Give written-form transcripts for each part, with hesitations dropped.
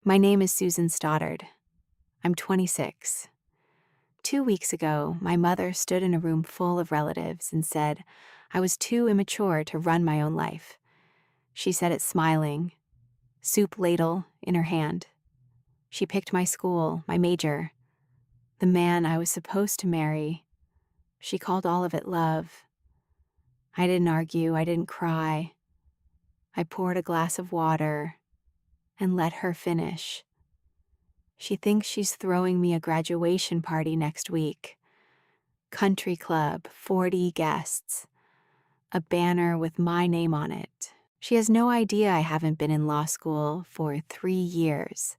My name is Susan Stoddard. I'm 26. 2 weeks ago, my mother stood in a room full of relatives and said I was too immature to run my own life. She said it smiling, soup ladle in her hand. She picked my school, my major, the man I was supposed to marry. She called all of it love. I didn't argue, I didn't cry. I poured a glass of water and let her finish. She thinks she's throwing me a graduation party next week. Country club, 40 guests. A banner with my name on it. She has no idea I haven't been in law school for 3 years.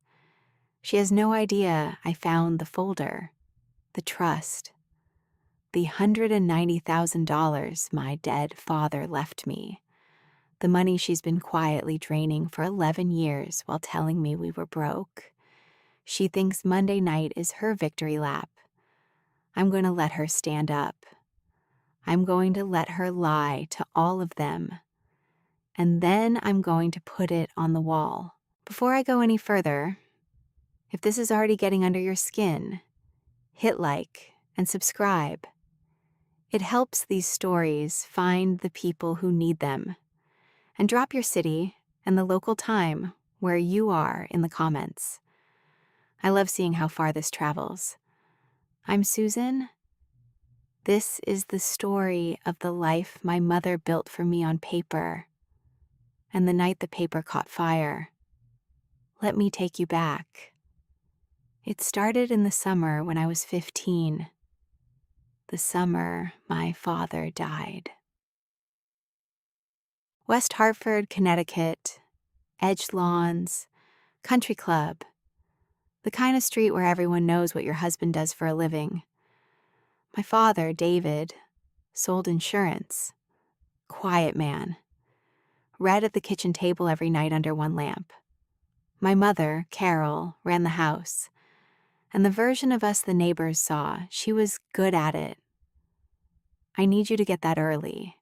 She has no idea I found the folder, the trust, the $190,000 my dead father left me, the money she's been quietly draining for 11 years while telling me we were broke. She thinks Monday night is her victory lap. I'm going to let her stand up. I'm going to let her lie to all of them. And then I'm going to put it on the wall. Before I go any further, if this is already getting under your skin, hit like and subscribe. It helps these stories find the people who need them. And drop your city and the local time where you are in the comments. I love seeing how far this travels. I'm Susan. This is the story of the life my mother built for me on paper. And the night the paper caught fire. Let me take you back. It started in the summer when I was 15. The summer my father died. West Hartford, Connecticut, edged lawns, country club, the kind of street where everyone knows what your husband does for a living. My father, David, sold insurance. Quiet man. Read at the kitchen table every night under one lamp. My mother, Carol, ran the house. And the version of us the neighbors saw, she was good at it. I need you to get that early.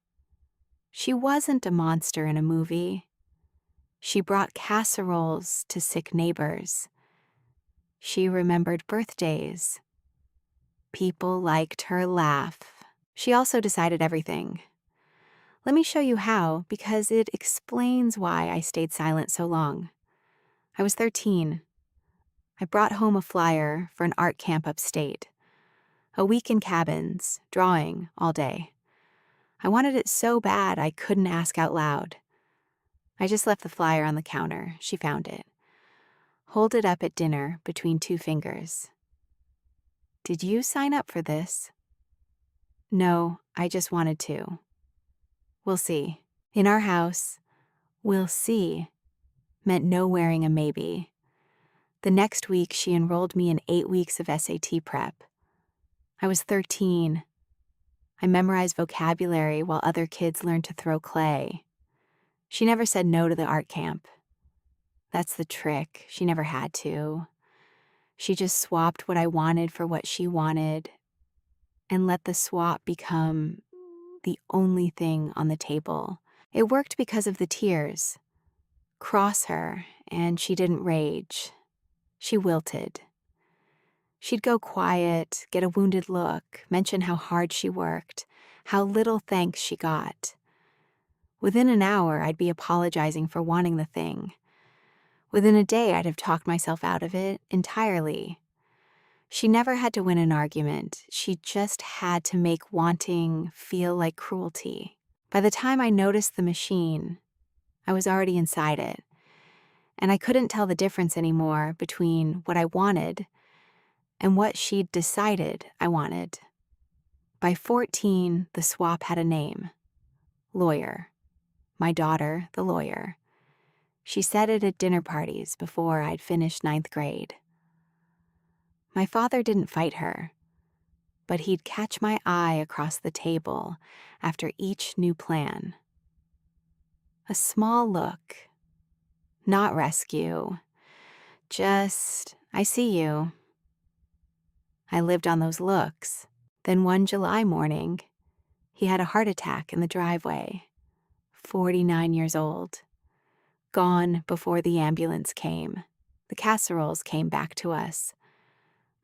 She wasn't a monster in a movie. She brought casseroles to sick neighbors. She remembered birthdays. People liked her laugh. She also decided everything. Let me show you how, because it explains why I stayed silent so long. I was 13. I brought home a flyer for an art camp upstate. A week in cabins, drawing all day. I wanted it so bad I couldn't ask out loud. I just left the flyer on the counter. She found it. Hold it up at dinner between 2 fingers. Did you sign up for this? No, I just wanted to. We'll see. In our house, we'll see meant no wearing a maybe. The next week, she enrolled me in 8 weeks of SAT prep. I was 13. I memorized vocabulary while other kids learned to throw clay. She never said no to the art camp. That's the trick. She never had to. She just swapped what I wanted for what she wanted and let the swap become the only thing on the table. It worked because of the tears. Cross her, and she didn't rage. She wilted. She'd go quiet, get a wounded look, mention how hard she worked, how little thanks she got. Within an hour, I'd be apologizing for wanting the thing. Within a day, I'd have talked myself out of it entirely. She never had to win an argument. She just had to make wanting feel like cruelty. By the time I noticed the machine, I was already inside it, and I couldn't tell the difference anymore between what I wanted and what she'd decided I wanted. By 14, the swap had a name. Lawyer. My daughter, the lawyer. She said it at dinner parties before I'd finished 9th grade. My father didn't fight her, but he'd catch my eye across the table after each new plan. A small look. Not rescue. Just, I see you. I lived on those looks. Then one July morning, he had a heart attack in the driveway. 49 years old. Gone before the ambulance came. The casseroles came back to us.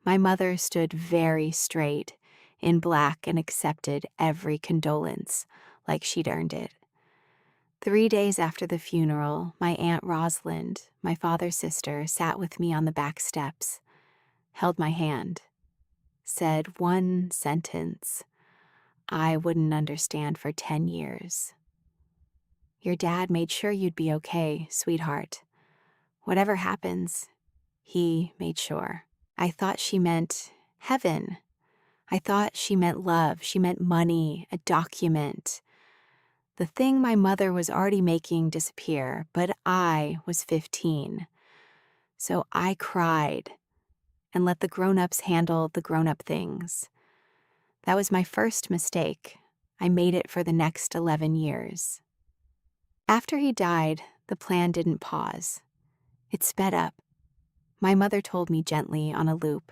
My mother stood very straight, in black, and accepted every condolence, like she'd earned it. 3 days after the funeral, my Aunt Rosalind, my father's sister, sat with me on the back steps, held my hand, said one sentence I wouldn't understand for 10 years. "Your dad made sure you'd be okay, sweetheart. Whatever happens, he made sure." I thought she meant heaven. I thought she meant love. She meant money, a document. The thing my mother was already making disappear, but I was 15. So I cried and let the grown-ups handle the grown-up things. That was my first mistake. I made it for the next 11 years. After he died, the plan didn't pause. It sped up. My mother told me gently on a loop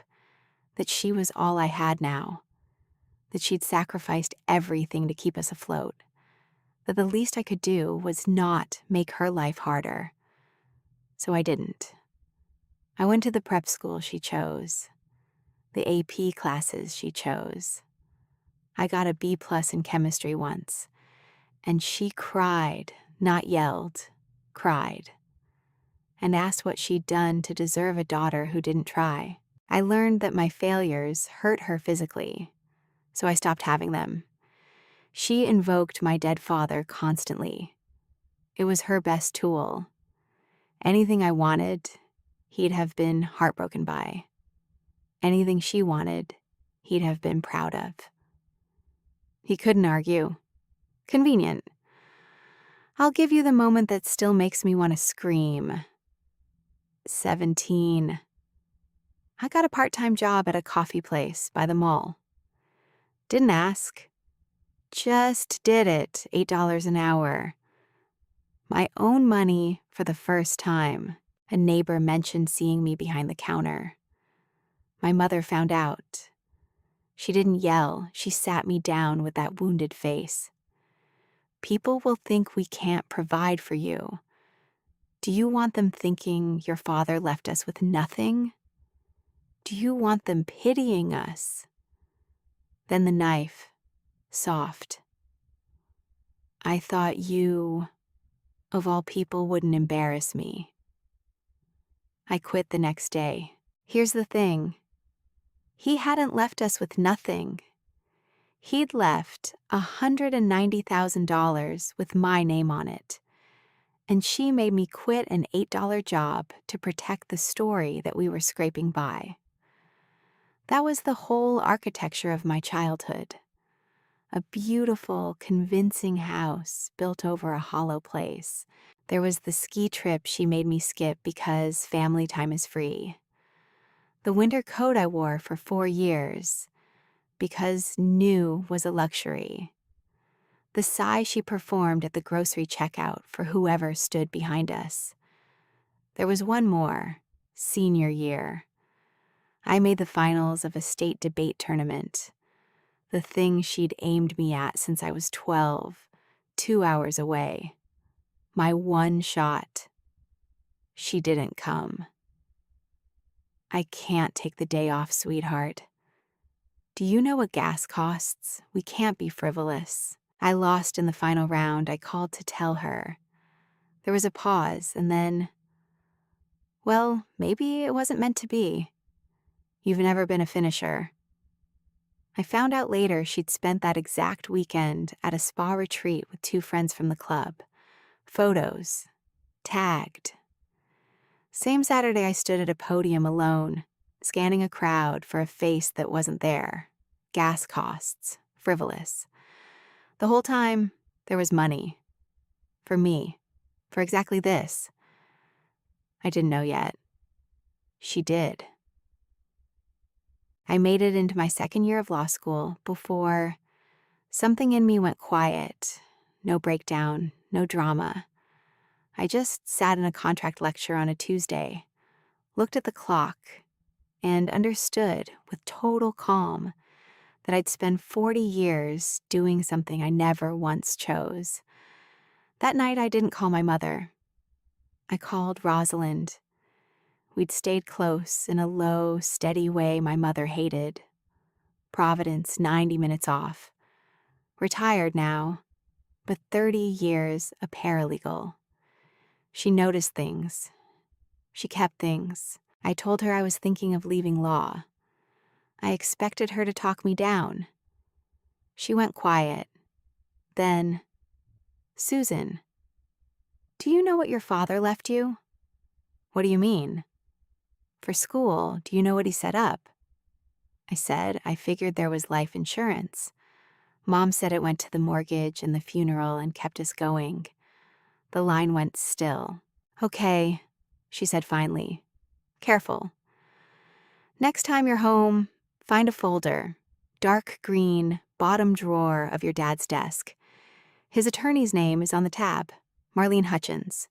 that she was all I had now, that she'd sacrificed everything to keep us afloat, that the least I could do was not make her life harder. So I didn't. I went to the prep school she chose, the AP classes she chose. I got a B+ in chemistry once, and she cried, not yelled, cried, and asked what she'd done to deserve a daughter who didn't try. I learned that my failures hurt her physically, so I stopped having them. She invoked my dead father constantly. It was her best tool. Anything I wanted, he'd have been heartbroken by. Anything she wanted, he'd have been proud of. He couldn't argue. Convenient. I'll give you the moment that still makes me want to scream. 17. I got a part-time job at a coffee place by the mall. Didn't ask. Just did it, $8 an hour. My own money for the first time. A neighbor mentioned seeing me behind the counter. My mother found out. She didn't yell. She sat me down with that wounded face. People will think we can't provide for you. Do you want them thinking your father left us with nothing? Do you want them pitying us? Then the knife, soft. I thought you, of all people, wouldn't embarrass me. I quit the next day. Here's the thing. He hadn't left us with nothing. He'd left $190,000 with my name on it. And she made me quit an $8 job to protect the story that we were scraping by. That was the whole architecture of my childhood. A beautiful, convincing house built over a hollow place. There was the ski trip she made me skip because family time is free. The winter coat I wore for 4 years because new was a luxury. The sigh she performed at the grocery checkout for whoever stood behind us. There was one more, senior year. I made the finals of a state debate tournament, the thing she'd aimed me at since I was 12, 2 hours away. My one shot. She didn't come. I can't take the day off, sweetheart. Do you know what gas costs? We can't be frivolous. I lost in the final round. I called to tell her. There was a pause, and then, well, maybe it wasn't meant to be. You've never been a finisher. I found out later she'd spent that exact weekend at a spa retreat with 2 friends from the club. Photos. Tagged. Same Saturday I stood at a podium alone, scanning a crowd for a face that wasn't there. Gas costs. Frivolous. The whole time, there was money. For me. For exactly this. I didn't know yet. She did. I made it into my second year of law school before something in me went quiet. No breakdown, no drama. I just sat in a contract lecture on a Tuesday, looked at the clock, and understood with total calm that I'd spend 40 years doing something I never once chose. That night I didn't call my mother. I called Rosalind. We'd stayed close in a low, steady way my mother hated. Providence 90 minutes off. Retired now, but 30 years a paralegal. She noticed things. She kept things. I told her I was thinking of leaving law. I expected her to talk me down. She went quiet. Then, Susan, do you know what your father left you? What do you mean? For school, do you know what he set up? I said I figured there was life insurance. Mom said it went to the mortgage and the funeral and kept us going. The line went still. Okay, she said finally. Careful. Next time you're home, find a folder. Dark green, bottom drawer of your dad's desk. His attorney's name is on the tab. Marlene Hutchins.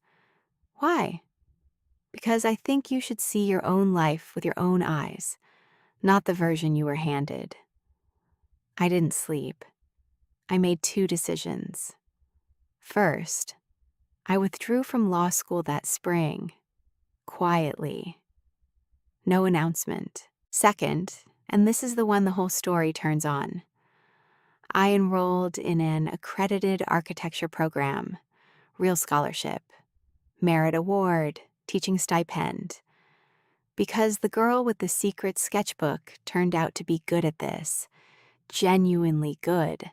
Why? Because I think you should see your own life with your own eyes, not the version you were handed. I didn't sleep. I made 2 decisions. First, I withdrew from law school that spring, quietly. No announcement. Second, and this is the one the whole story turns on, I enrolled in an accredited architecture program, real scholarship, merit award, teaching stipend. Because the girl with the secret sketchbook turned out to be good at this, genuinely good.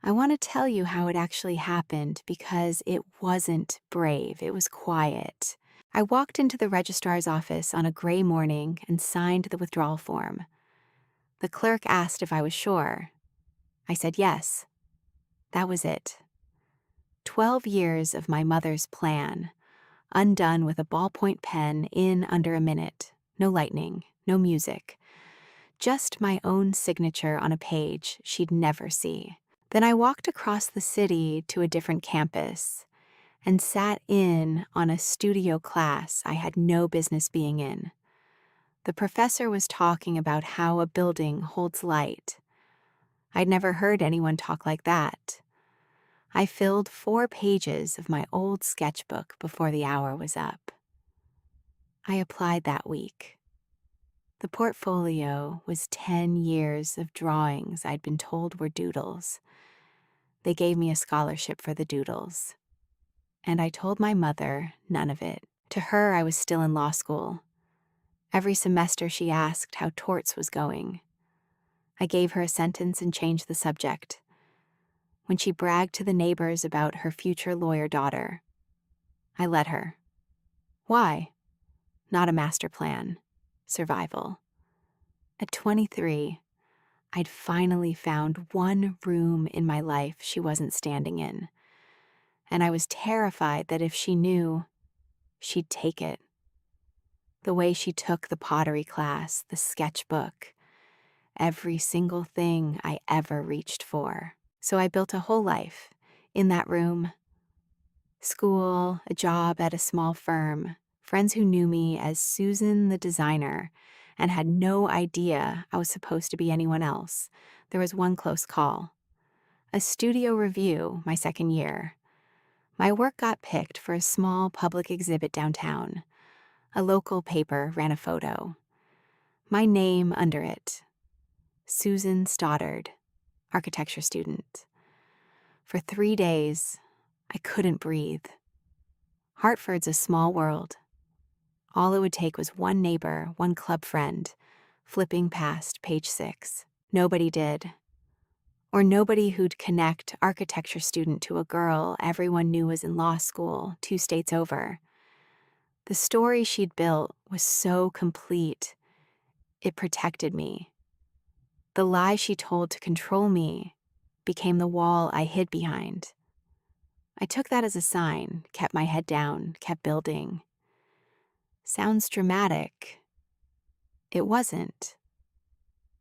I want to tell you how it actually happened because it wasn't brave, it was quiet. I walked into the registrar's office on a gray morning and signed the withdrawal form. The clerk asked if I was sure. I said yes. That was it. 12 years of my mother's plan, undone with a ballpoint pen in under a minute. No lightning, no music. Just my own signature on a page she'd never see. Then I walked across the city to a different campus and sat in on a studio class I had no business being in. The professor was talking about how a building holds light. I'd never heard anyone talk like that. I filled 4 pages of my old sketchbook before the hour was up. I applied that week. The portfolio was 10 years of drawings I'd been told were doodles. They gave me a scholarship for the doodles. And I told my mother none of it. To her, I was still in law school. Every semester she asked how torts was going. I gave her a sentence and changed the subject. When she bragged to the neighbors about her future lawyer daughter, I let her. Why? Not a master plan. Survival. At 23, I'd finally found one room in my life she wasn't standing in. And I was terrified that if she knew, she'd take it. The way she took the pottery class, the sketchbook, every single thing I ever reached for. So I built a whole life in that room. School, a job at a small firm, friends who knew me as Susan the designer and had no idea I was supposed to be anyone else. There was one close call. A studio review my second year. My work got picked for a small public exhibit downtown. A local paper ran a photo. My name under it. Susan Stoddard, architecture student. For 3 days, I couldn't breathe. Hartford's a small world. All it would take was one neighbor, one club friend, flipping past page 6. Nobody did. Or nobody who'd connect architecture student to a girl everyone knew was in law school 2 states over. The story she'd built was so complete, it protected me. The lie she told to control me became the wall I hid behind. I took that as a sign, kept my head down, kept building. Sounds dramatic. It wasn't.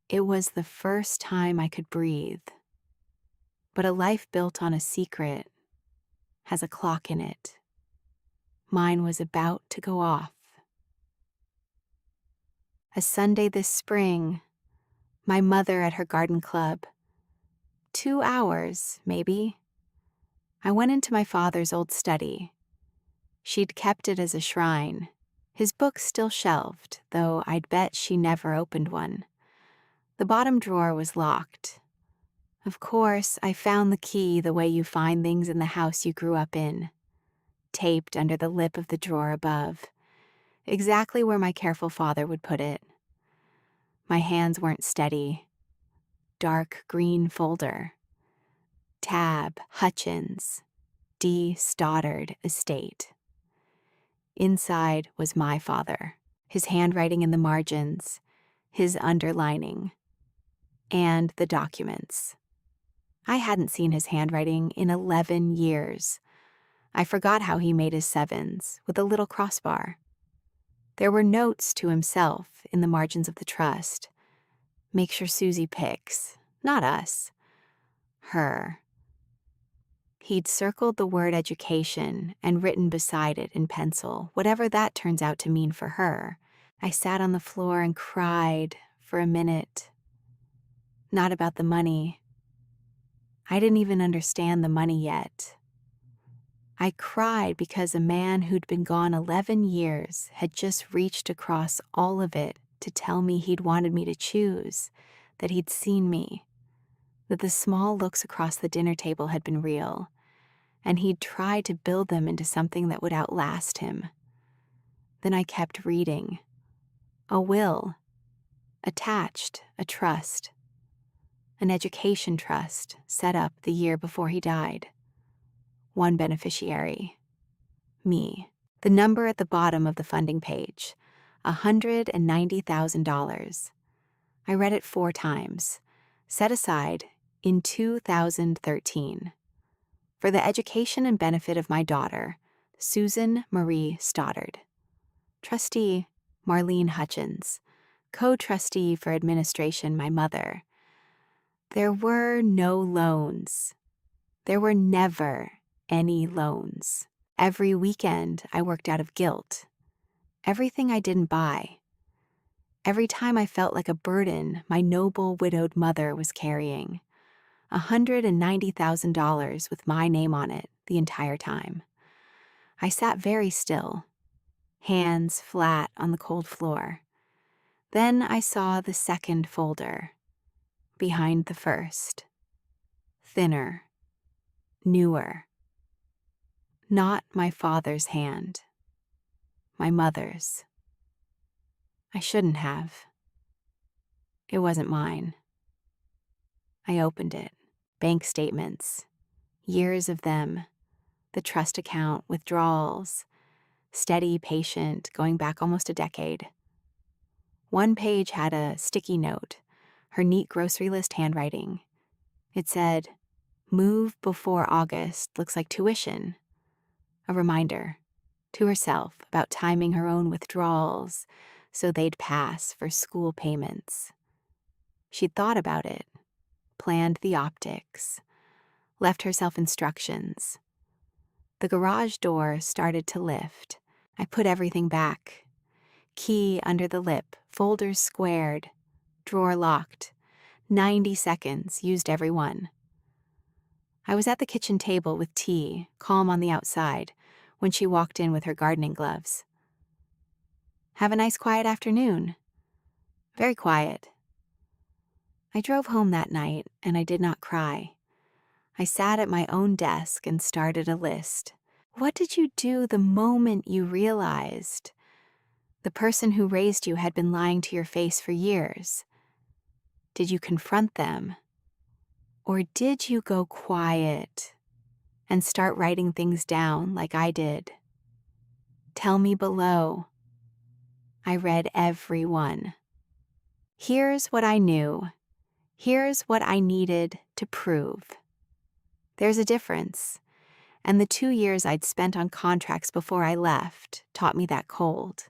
It was the first time I could breathe. But a life built on a secret has a clock in it. Mine was about to go off. A Sunday this spring, my mother at her garden club. 2 hours, maybe. I went into my father's old study. She'd kept it as a shrine. His books still shelved, though I'd bet she never opened one. The bottom drawer was locked. Of course, I found the key the way you find things in the house you grew up in, taped under the lip of the drawer above, exactly where my careful father would put it. My hands weren't steady. Dark green folder. Tab, Hutchins, D. Stoddard Estate. Inside was my father, his handwriting in the margins, his underlining, and the documents. I hadn't seen his handwriting in 11 years. I forgot how he made his sevens with a little crossbar. There were notes to himself in the margins of the trust. Make sure Susie picks, not us, her. He'd circled the word education and written beside it in pencil, whatever that turns out to mean for her. I sat on the floor and cried for a minute. Not about the money. I didn't even understand the money yet. I cried because a man who'd been gone 11 years had just reached across all of it to tell me he'd wanted me to choose, that he'd seen me, that the small looks across the dinner table had been real, and he'd tried to build them into something that would outlast him. Then I kept reading. A will. Attached, a trust. An education trust set up the year before he died. One beneficiary. Me. The number at the bottom of the funding page. $190,000. I read it 4 times. Set aside in 2013. For the education and benefit of my daughter, Susan Marie Stoddard. Trustee, Marlene Hutchins. Co-trustee for administration, my mother. There were no loans. There were never any loans. Every weekend, I worked out of guilt. Everything I didn't buy. Every time I felt like a burden my noble widowed mother was carrying. $190,000 with my name on it the entire time. I sat very still, hands flat on the cold floor. Then I saw the second folder, behind the first. Thinner, newer. Not my father's hand. My mother's. I shouldn't have. It wasn't mine. I opened it. Bank statements. Years of them. The trust account, withdrawals. Steady, patient, going back almost a decade. One page had a sticky note, her neat grocery list handwriting. It said, "Move before August looks like tuition." A reminder to herself about timing her own withdrawals so they'd pass for school payments. She'd thought about it, planned the optics, left herself instructions. The garage door started to lift. I put everything back. Key under the lip, folders squared, drawer locked. 90 seconds, used every one. I was at the kitchen table with tea, calm on the outside, when she walked in with her gardening gloves. Have a nice quiet afternoon. Very quiet. I drove home that night, and I did not cry. I sat at my own desk and started a list. What did you do the moment you realized the person who raised you had been lying to your face for years? Did you confront them? Or did you go quiet and start writing things down like I did? Tell me below. I read every one. Here's what I knew. Here's what I needed to prove. There's a difference, and the 2 years I'd spent on contracts before I left taught me that cold.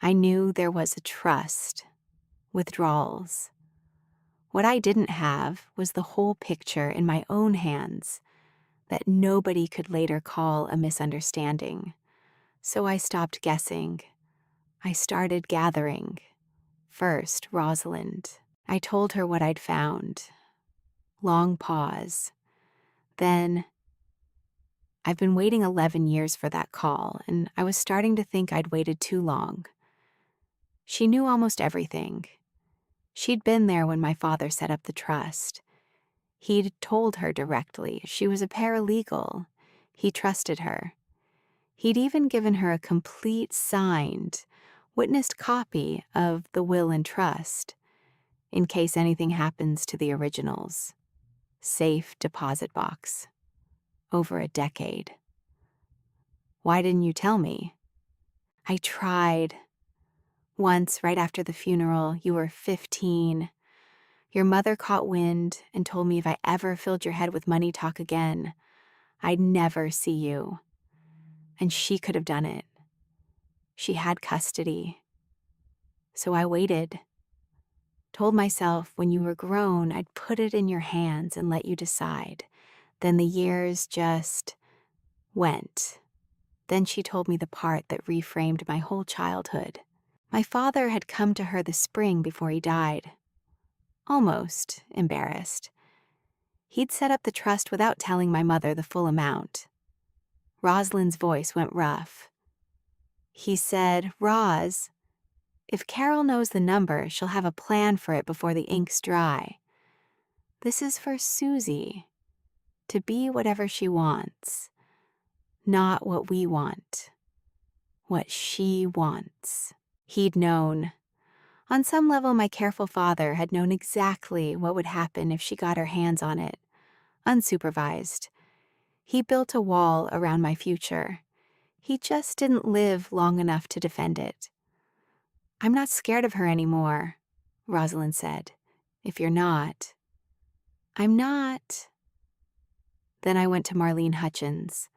I knew there was a trust, withdrawals. What I didn't have was the whole picture in my own hands that nobody could later call a misunderstanding. So I stopped guessing. I started gathering. First, Rosalind. I told her what I'd found. Long pause. Then, I've been waiting 11 years for that call, and I was starting to think I'd waited too long. She knew almost everything. She'd been there when my father set up the trust. He'd told her directly she was a paralegal. He trusted her. He'd even given her a complete signed, witnessed copy of the will and trust, in case anything happens to the originals. Safe deposit box. Over a decade. Why didn't you tell me? I tried. Once, right after the funeral, you were 15. Your mother caught wind and told me if I ever filled your head with money talk again, I'd never see you. And she could have done it. She had custody. So I waited. Told myself when you were grown, I'd put it in your hands and let you decide. Then the years just went. Then she told me the part that reframed my whole childhood. My father had come to her the spring before he died. Almost embarrassed. He'd set up the trust without telling my mother the full amount. Rosalind's voice went rough. He said, "Roz, if Carol knows the number, she'll have a plan for it before the ink's dry. This is for Susie, to be whatever she wants, not what we want, what she wants." He'd known. On some level, my careful father had known exactly what would happen if she got her hands on it, unsupervised. He built a wall around my future. He just didn't live long enough to defend it. "I'm not scared of her anymore," Rosalind said. "If you're not." "I'm not." Then I went to Marlene Hutchins,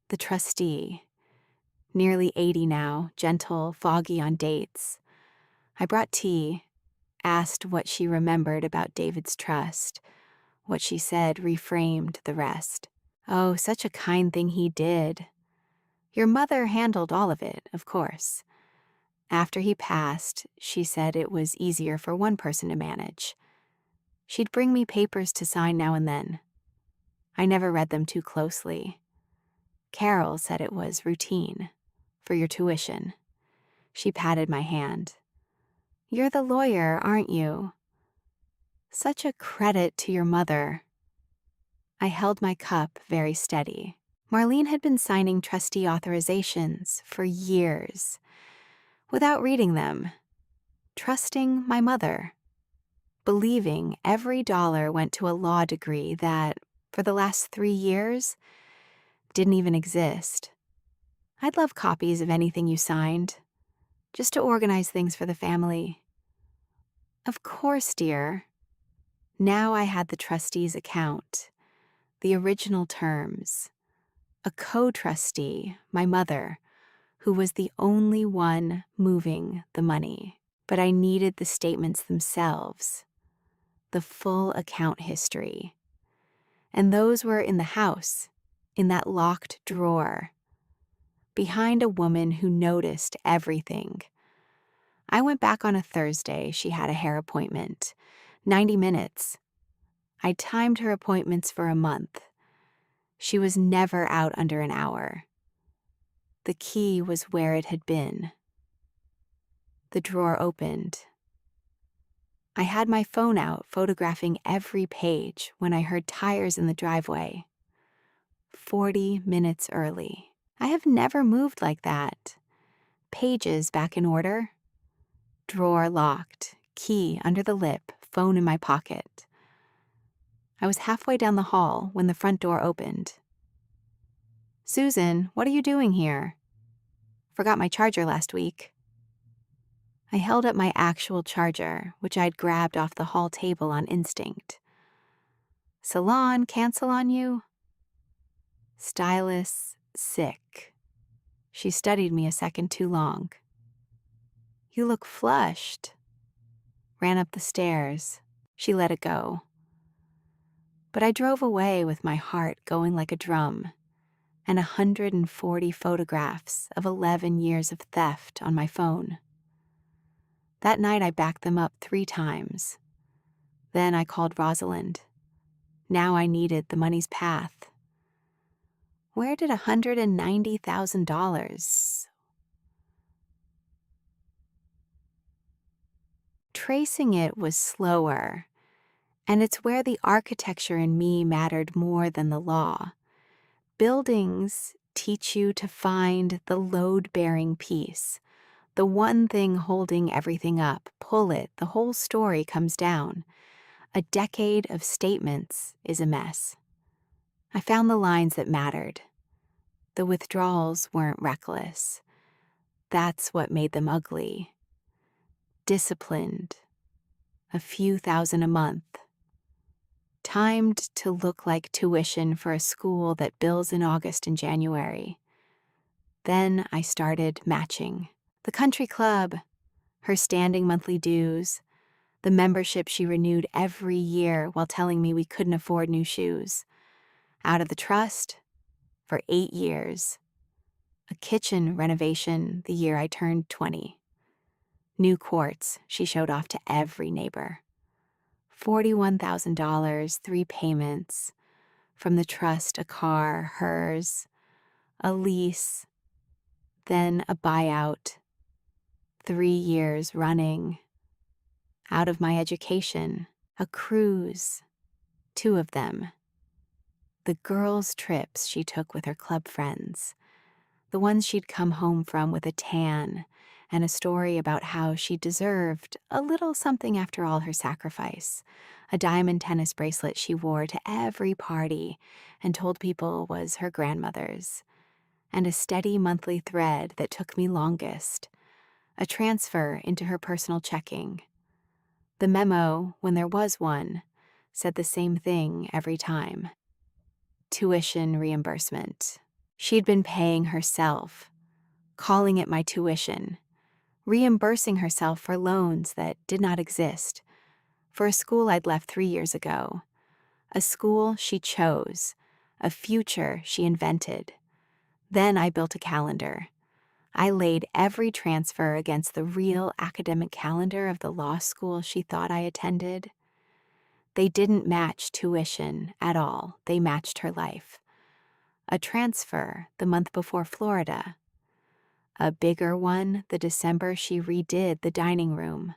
the trustee. Nearly 80 now, gentle, foggy on dates. I brought tea, asked what she remembered about David's trust. What she said reframed the rest. "Oh, such a kind thing he did. Your mother handled all of it, of course. After he passed, she said it was easier for one person to manage. She'd bring me papers to sign now and then. I never read them too closely. Carol said it was routine, for your tuition." She patted my hand. "You're the lawyer, aren't you? Such a credit to your mother." I held my cup very steady. Marlene had been signing trustee authorizations for years, without reading them, trusting my mother, believing every dollar went to a law degree that, for the last 3 years, didn't even exist. "I'd love copies of anything you signed, just to organize things for the family." "Of course, dear." Now I had the trustee's account, the original terms, a co-trustee, my mother, who was the only one moving the money. But I needed the statements themselves, the full account history. And those were in the house, in that locked drawer, behind a woman who noticed everything. I went back on a Thursday. She had a hair appointment. 90 minutes. I timed her appointments for a month. She was never out under an hour. The key was where it had been. The drawer opened. I had my phone out, photographing every page when I heard tires in the driveway. 40 minutes early. I have never moved like that. Pages back in order. Drawer locked, key under the lip, phone in my pocket. I was halfway down the hall when the front door opened. "Susan, what are you doing here?" "Forgot my charger last week." I held up my actual charger, which I'd grabbed off the hall table on instinct. "Salon cancel on you?" Stylus, sick. She studied me a second too long. "You look flushed." Ran up the stairs. She let it go. But I drove away with my heart going like a drum, and 140 photographs of 11 years of theft on my phone. That night I backed them up 3 times. Then I called Rosalind. Now I needed the money's path. Where did $190,000? Tracing it was slower, and it's where the architecture in me mattered more than the law. Buildings teach you to find the load-bearing piece, the one thing holding everything up. Pull it, the whole story comes down. A decade of statements is a mess. I found the lines that mattered. The withdrawals weren't reckless. That's what made them ugly. Disciplined. A few thousand a month. Timed to look like tuition for a school that bills in August and January. Then I started matching. The country club, her standing monthly dues, the membership she renewed every year while telling me we couldn't afford new shoes. Out of the trust for 8 years. A kitchen renovation the year I turned 20. New quartz she showed off to every neighbor. $41,000, 3 payments. From the trust, a car, hers, a lease, then a buyout. 3 years running. Out of my education, a cruise, 2 of them. The girls' trips she took with her club friends, the ones she'd come home from with a tan and a story about how she deserved a little something after all her sacrifice, a diamond tennis bracelet she wore to every party and told people was her grandmother's, and a steady monthly thread that took me longest, a transfer into her personal checking. The memo, when there was one, said the same thing every time. Tuition reimbursement. She'd been paying herself, calling it my tuition, reimbursing herself for loans that did not exist, for a school I'd left 3 years ago, a school she chose, a future she invented. Then I built a calendar. I laid every transfer against the real academic calendar of the law school she thought I attended. They didn't match tuition at all. They matched her life. A transfer the month before Florida. A bigger one the December she redid the dining room.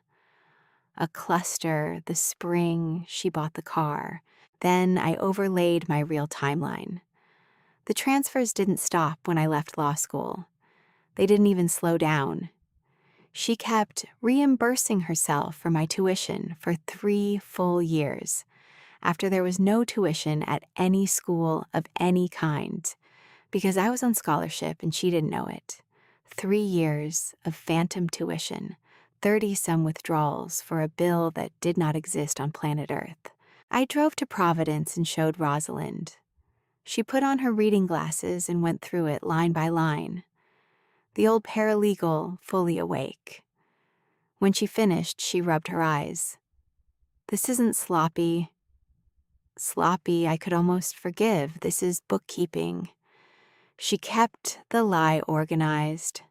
A cluster the spring she bought the car. Then I overlaid my real timeline. The transfers didn't stop when I left law school. They didn't even slow down. She kept reimbursing herself for my tuition for 3 full years, after there was no tuition at any school of any kind, because I was on scholarship and she didn't know it. 3 years of phantom tuition, 30-some withdrawals for a bill that did not exist on planet Earth. I drove to Providence and showed Rosalind. She put on her reading glasses and went through it line by line. The old paralegal fully awake. When she finished, she rubbed her eyes. This isn't sloppy. Sloppy I could almost forgive. This is bookkeeping. She kept the lie organized.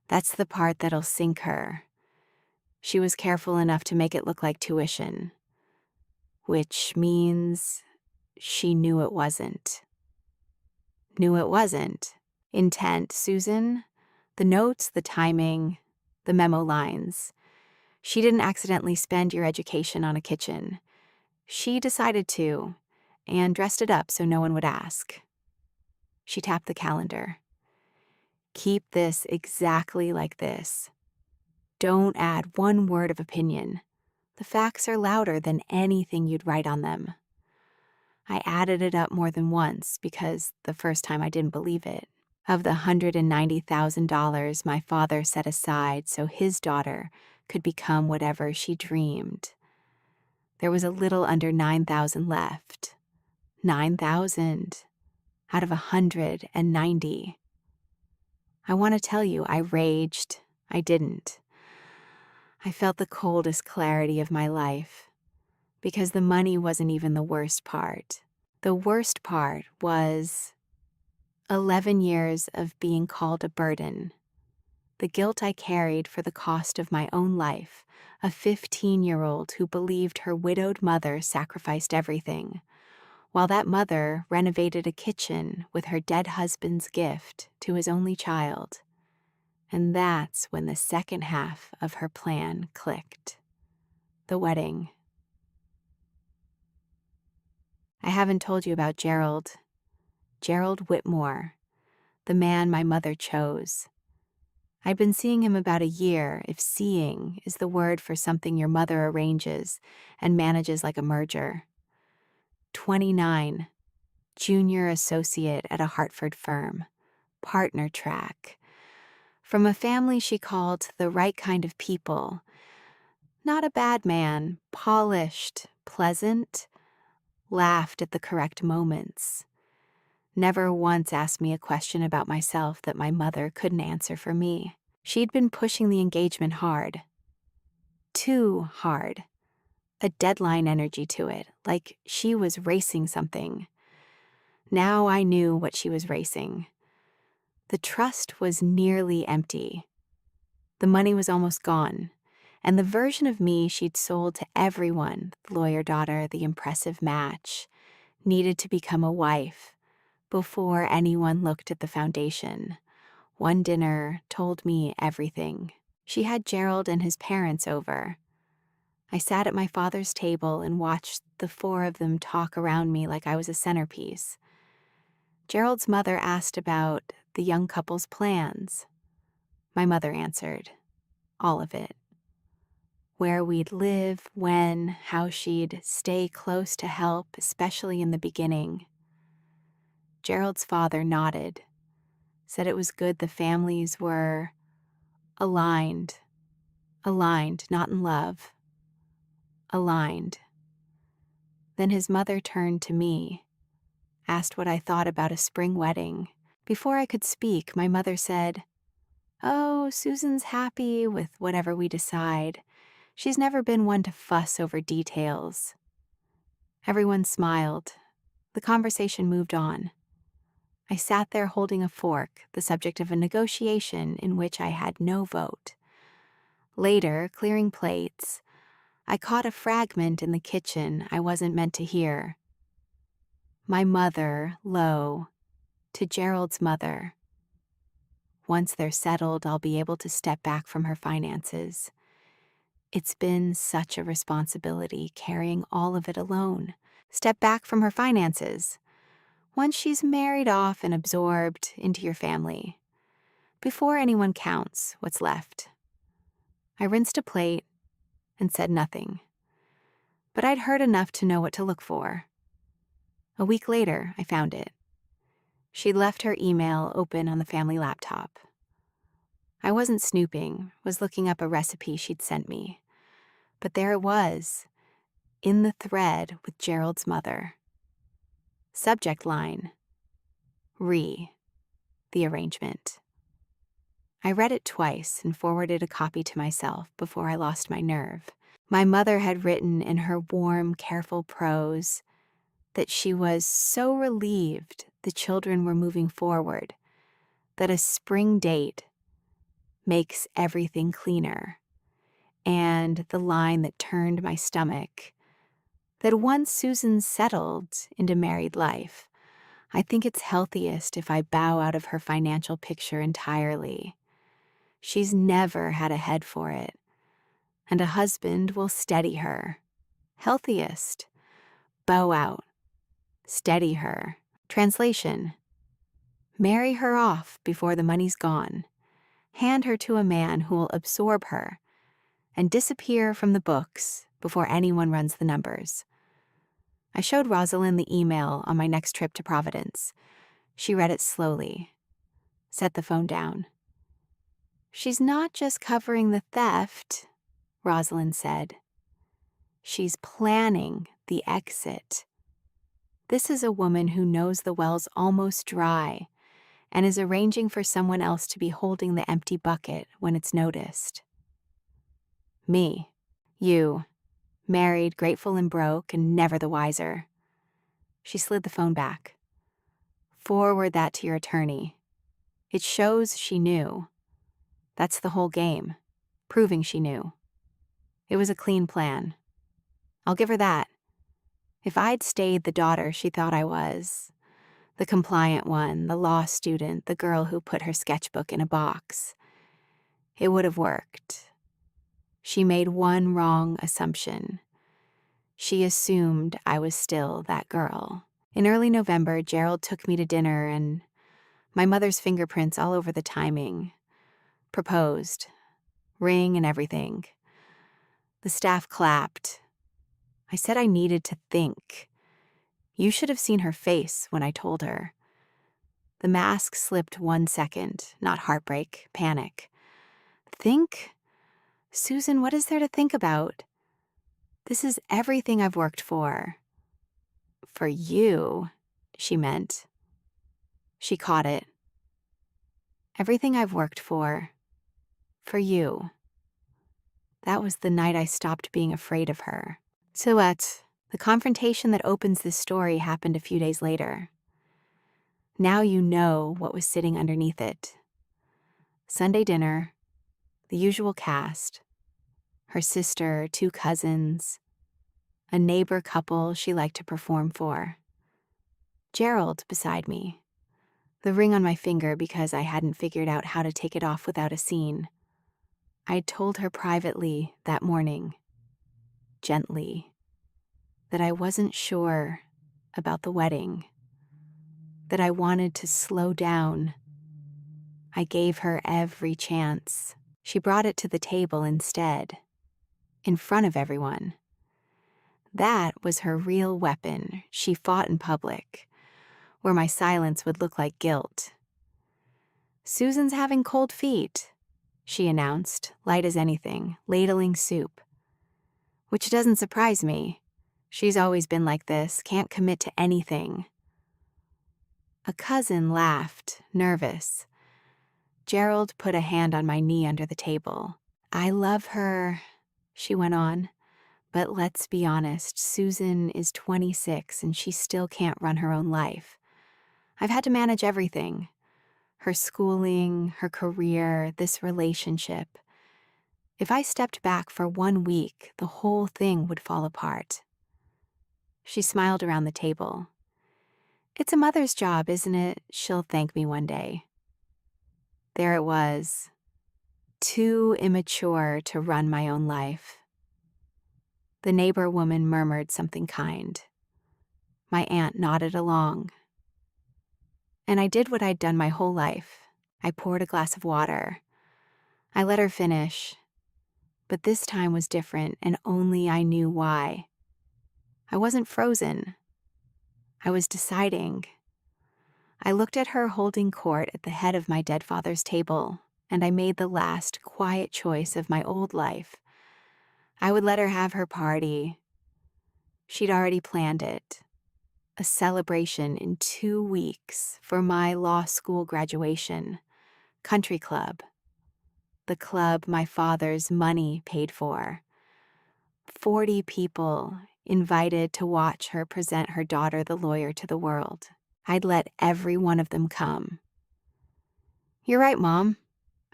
That's the part that'll sink her. She was careful enough to make it look like tuition, which means she knew it wasn't. Knew it wasn't. Intent, Susan. The notes, the timing, the memo lines. She didn't accidentally spend your education on a kitchen. She decided to, and dressed it up so no one would ask. She tapped the calendar. Keep this exactly like this. Don't add one word of opinion. The facts are louder than anything you'd write on them. I added it up more than once because the first time I didn't believe it. Of the $190,000 my father set aside so his daughter could become whatever she dreamed, there was a little under $9,000 left. $9,000 out of 190. I want to tell you, I raged. I didn't. I felt the coldest clarity of my life because the money wasn't even the worst part. The worst part was 11 years of being called a burden. The guilt I carried for the cost of my own life, a 15-year-old who believed her widowed mother sacrificed everything, while that mother renovated a kitchen with her dead husband's gift to his only child. And that's when the second half of her plan clicked. The wedding. I haven't told you about Gerald. Gerald Whitmore, the man my mother chose. I'd been seeing him about a year, if seeing is the word for something your mother arranges and manages like a merger. 29, junior associate at a Hartford firm, partner track. From a family she called the right kind of people. Not a bad man, polished, pleasant, laughed at the correct moments. Never once asked me a question about myself that my mother couldn't answer for me. She'd been pushing the engagement hard. Too hard. A deadline energy to it, like she was racing something. Now I knew what she was racing. The trust was nearly empty. The money was almost gone, and the version of me she'd sold to everyone, the lawyer daughter, the impressive match, needed to become a wife before anyone looked at the foundation. One dinner told me everything. She had Gerald and his parents over. I sat at my father's table and watched the four of them talk around me like I was a centerpiece. Gerald's mother asked about the young couple's plans. My mother answered, all of it. Where we'd live, when, how she'd stay close to help, especially in the beginning. Gerald's father nodded, said it was good the families were aligned, not in love, aligned. Then his mother turned to me, asked what I thought about a spring wedding. Before I could speak, my mother said, "Oh, Susan's happy with whatever we decide. She's never been one to fuss over details." Everyone smiled. The conversation moved on. I sat there holding a fork, the subject of a negotiation in which I had no vote. Later, clearing plates, I caught a fragment in the kitchen I wasn't meant to hear. My mother, low, to Gerald's mother. Once they're settled, I'll be able to step back from her finances. It's been such a responsibility carrying all of it alone. Step back from her finances. Once she's married off and absorbed into your family. Before anyone counts what's left. I rinsed a plate and said nothing. But I'd heard enough to know what to look for. A week later, I found it. She'd left her email open on the family laptop. I wasn't snooping, was looking up a recipe she'd sent me. But there it was, in the thread with Gerald's mother. Subject line, the arrangement. I read it twice and forwarded a copy to myself before I lost my nerve. My mother had written in her warm, careful prose that she was so relieved the children were moving forward, that a spring date makes everything cleaner, and the line that turned my stomach, that once Susan settled into married life, I think it's healthiest if I bow out of her financial picture entirely. She's never had a head for it, and a husband will steady her. Healthiest. Bow out. Steady her. Translation: marry her off before the money's gone. Hand her to a man who will absorb her and disappear from the books before anyone runs the numbers. I showed Rosalind the email on my next trip to Providence. She read it slowly, set the phone down. "She's not just covering the theft," Rosalind said. "She's planning the exit. This is a woman who knows the well's almost dry and is arranging for someone else to be holding the empty bucket when it's noticed. Me, you, married, grateful and broke, and never the wiser." She slid the phone back. "Forward that to your attorney. It shows she knew. That's the whole game, proving she knew. It was a clean plan. I'll give her that. If I'd stayed the daughter she thought I was, the compliant one, the law student, the girl who put her sketchbook in a box, it would have worked. She made one wrong assumption. She assumed I was still that girl. In early November, Gerald took me to dinner and my mother's fingerprints all over the timing. Proposed. Ring and everything. The staff clapped. I said I needed to think. You should have seen her face when I told her. The mask slipped 1 second, not heartbreak, panic. Think? Susan, what is there to think about? This is everything I've worked for. For you, she meant. She caught it. Everything I've worked for you. That was the night I stopped being afraid of her. So the confrontation that opens this story happened a few days later. Now you know what was sitting underneath it. Sunday dinner, the usual cast, her sister, 2 cousins, a neighbor couple she liked to perform for. Gerald beside me, the ring on my finger because I hadn't figured out how to take it off without a scene. I'd told her privately that morning, gently, that I wasn't sure about the wedding, that I wanted to slow down. I gave her every chance. She brought it to the table instead, in front of everyone. That was her real weapon. She fought in public, where my silence would look like guilt. Susan's having cold feet, she announced, light as anything, ladling soup. Which doesn't surprise me. She's always been like this, can't commit to anything. A cousin laughed, nervous. Gerald put a hand on my knee under the table. I love her, she went on. But let's be honest, Susan is 26 and she still can't run her own life. I've had to manage everything. Her schooling, her career, this relationship. If I stepped back for 1 week, the whole thing would fall apart. She smiled around the table. It's a mother's job, isn't it? She'll thank me one day. There it was. Too immature to run my own life. The neighbor woman murmured something kind. My aunt nodded along. And I did what I'd done my whole life. I poured a glass of water. I let her finish. But this time was different, and only I knew why. I wasn't frozen. I was deciding. I looked at her holding court at the head of my dead father's table, and I made the last quiet choice of my old life. I would let her have her party. She'd already planned it. A celebration in 2 weeks for my law school graduation. Country club. The club my father's money paid for. 40 people invited to watch her present her daughter, the lawyer, to the world. I'd let every one of them come. You're right, Mom,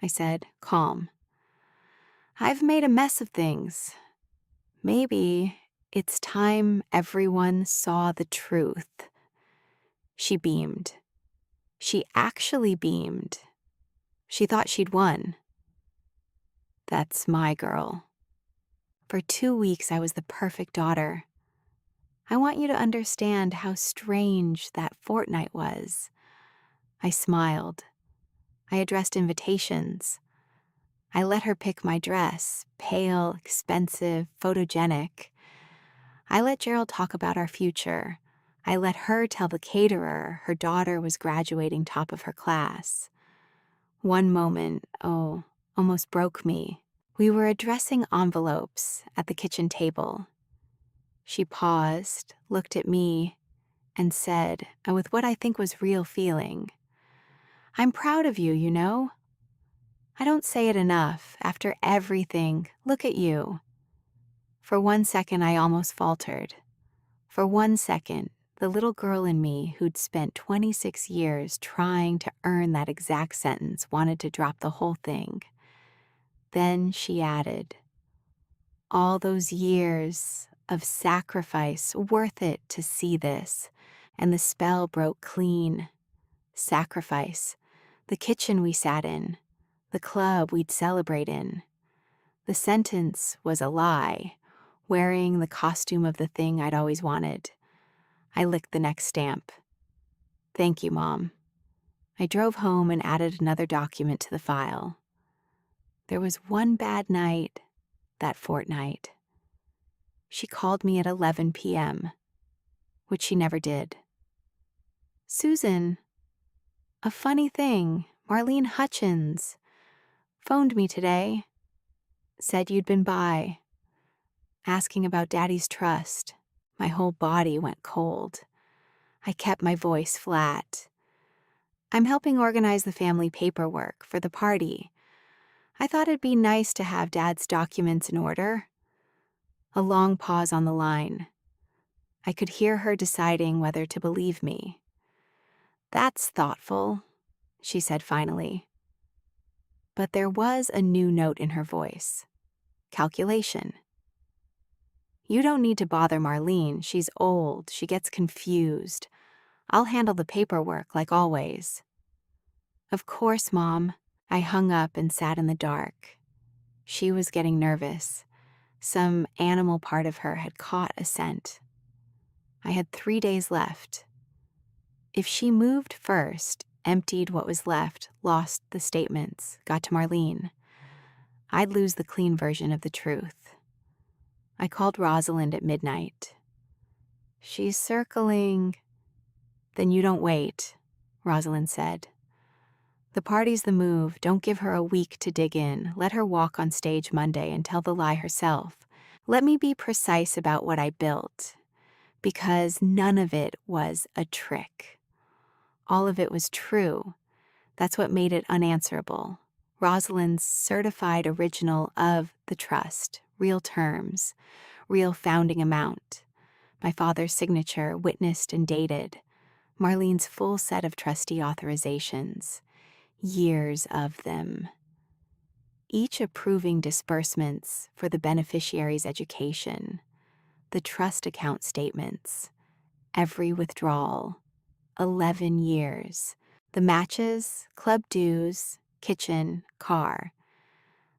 I said, calm. I've made a mess of things. Maybe it's time everyone saw the truth. She beamed. She actually beamed. She thought she'd won. That's my girl. For 2 weeks, I was the perfect daughter. I want you to understand how strange that fortnight was. I smiled. I addressed invitations. I let her pick my dress, pale, expensive, photogenic. I let Gerald talk about our future. I let her tell the caterer her daughter was graduating top of her class. One moment, almost broke me. We were addressing envelopes at the kitchen table. She paused, looked at me, and said, with what I think was real feeling, I'm proud of you, you know. I don't say it enough. After everything, look at you. For 1 second, I almost faltered. For 1 second, the little girl in me who'd spent 26 years trying to earn that exact sentence wanted to drop the whole thing. Then she added, all those years of sacrifice, worth it to see this. And the spell broke clean. Sacrifice. The kitchen we sat in. The club we'd celebrate in. The sentence was a lie, wearing the costume of the thing I'd always wanted. I licked the next stamp. Thank you, Mom. I drove home and added another document to the file. There was one bad night that fortnight. She called me at 11 p.m., which she never did. Susan, a funny thing, Marlene Hutchins, phoned me today, said you'd been by, asking about Daddy's trust. My whole body went cold. I kept my voice flat. I'm helping organize the family paperwork for the party. I thought it'd be nice to have Dad's documents in order. A long pause on the line. I could hear her deciding whether to believe me. That's thoughtful, she said finally. But there was a new note in her voice. Calculation. You don't need to bother Marlene. She's old. She gets confused. I'll handle the paperwork like always. Of course, Mom. I hung up and sat in the dark. She was getting nervous. Some animal part of her had caught a scent. I had 3 days left. If she moved first, emptied what was left, lost the statements, got to Marlene, I'd lose the clean version of the truth. I called Rosalind at midnight. She's circling. Then you don't wait, Rosalind said. The party's the move. Don't give her a week to dig in. Let her walk on stage Monday and tell the lie herself. Let me be precise about what I built, because none of it was a trick. All of it was true. That's what made it unanswerable. Rosalind's certified original of the trust, real terms, real founding amount. My father's signature, witnessed and dated. Marlene's full set of trustee authorizations. Years of them. Each approving disbursements for the beneficiary's education. The trust account statements. Every withdrawal. 11 years. The matches, club dues, kitchen, car.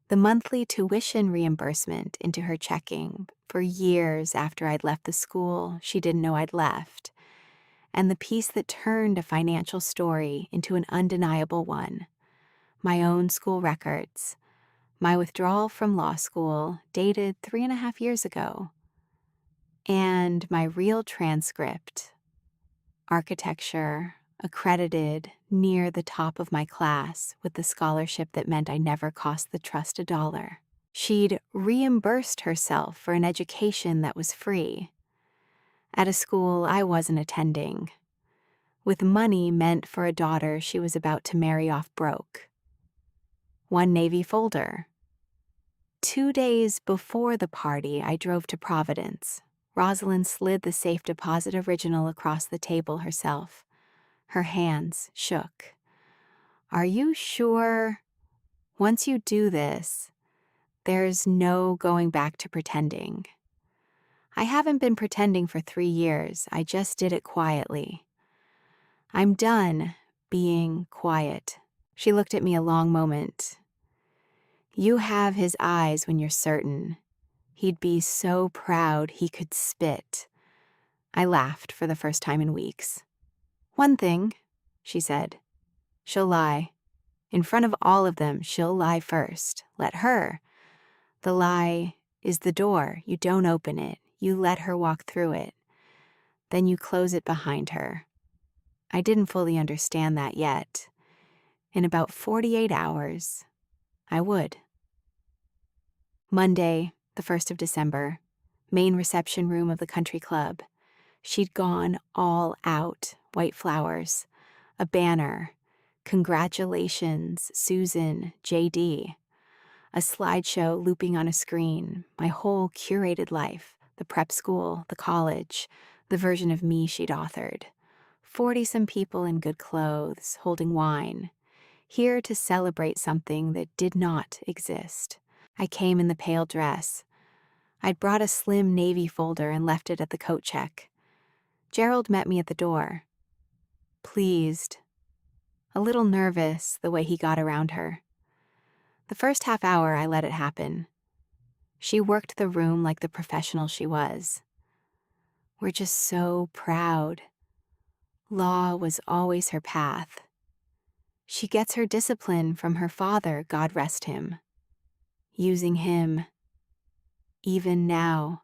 The monthly tuition reimbursement into her checking for years after I'd left the school she didn't know I'd left. And the piece that turned a financial story into an undeniable one. My own school records. My withdrawal from law school, dated 3.5 years ago. And my real transcript. Architecture, accredited, near the top of my class with the scholarship that meant I never cost the trust $1. She'd reimbursed herself for an education that was free. At a school I wasn't attending, with money meant for a daughter she was about to marry off broke. One Navy folder. 2 days before the party, I drove to Providence. Rosalind slid the safe deposit original across the table herself. Her hands shook. Are you sure? Once you do this, there's no going back to pretending. I haven't been pretending for 3 years. I just did it quietly. I'm done being quiet. She looked at me a long moment. You have his eyes when you're certain. He'd be so proud he could spit. I laughed for the first time in weeks. One thing, she said. She'll lie. In front of all of them, she'll lie first. Let her. The lie is the door. You don't open it. You let her walk through it. Then you close it behind her. I didn't fully understand that yet. In about 48 hours, I would. Monday, the 1st of December, main reception room of the country club. She'd gone all out, white flowers, a banner, congratulations, Susan, JD, a slideshow looping on a screen, my whole curated life, the prep school, the college, the version of me she'd authored. 40-some people in good clothes, holding wine, here to celebrate something that did not exist. I came in the pale dress. I'd brought a slim navy folder and left it at the coat check. Gerald met me at the door. Pleased, a little nervous the way he got around her. The first half hour I let it happen. She worked the room like the professional she was. We're just so proud. Law was always her path. She gets her discipline from her father, God rest him. Using him, even now.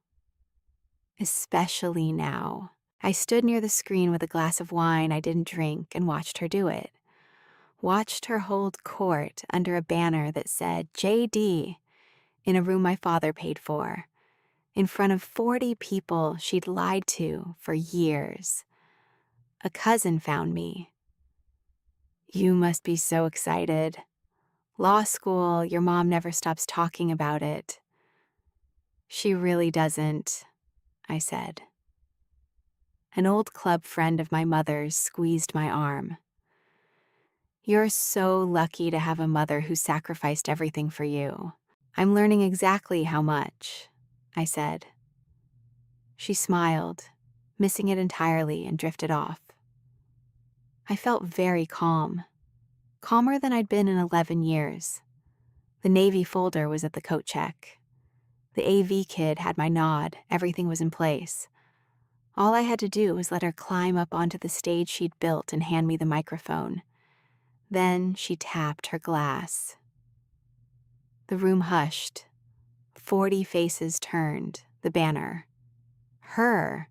Especially now. I stood near the screen with a glass of wine I didn't drink and watched her do it. Watched her hold court under a banner that said JD in a room my father paid for, in front of 40 people she'd lied to for years. A cousin found me. You must be so excited. Law school, your mom never stops talking about it. She really doesn't, I said. An old club friend of my mother's squeezed my arm. You're so lucky to have a mother who sacrificed everything for you. I'm learning exactly how much, I said. She smiled, missing it entirely, and drifted off. I felt very calm, calmer than I'd been in 11 years. The Navy folder was at the coat check. The AV kid had my nod, everything was in place. All I had to do was let her climb up onto the stage she'd built and hand me the microphone. Then she tapped her glass. The room hushed. 40 faces turned, the banner. Her.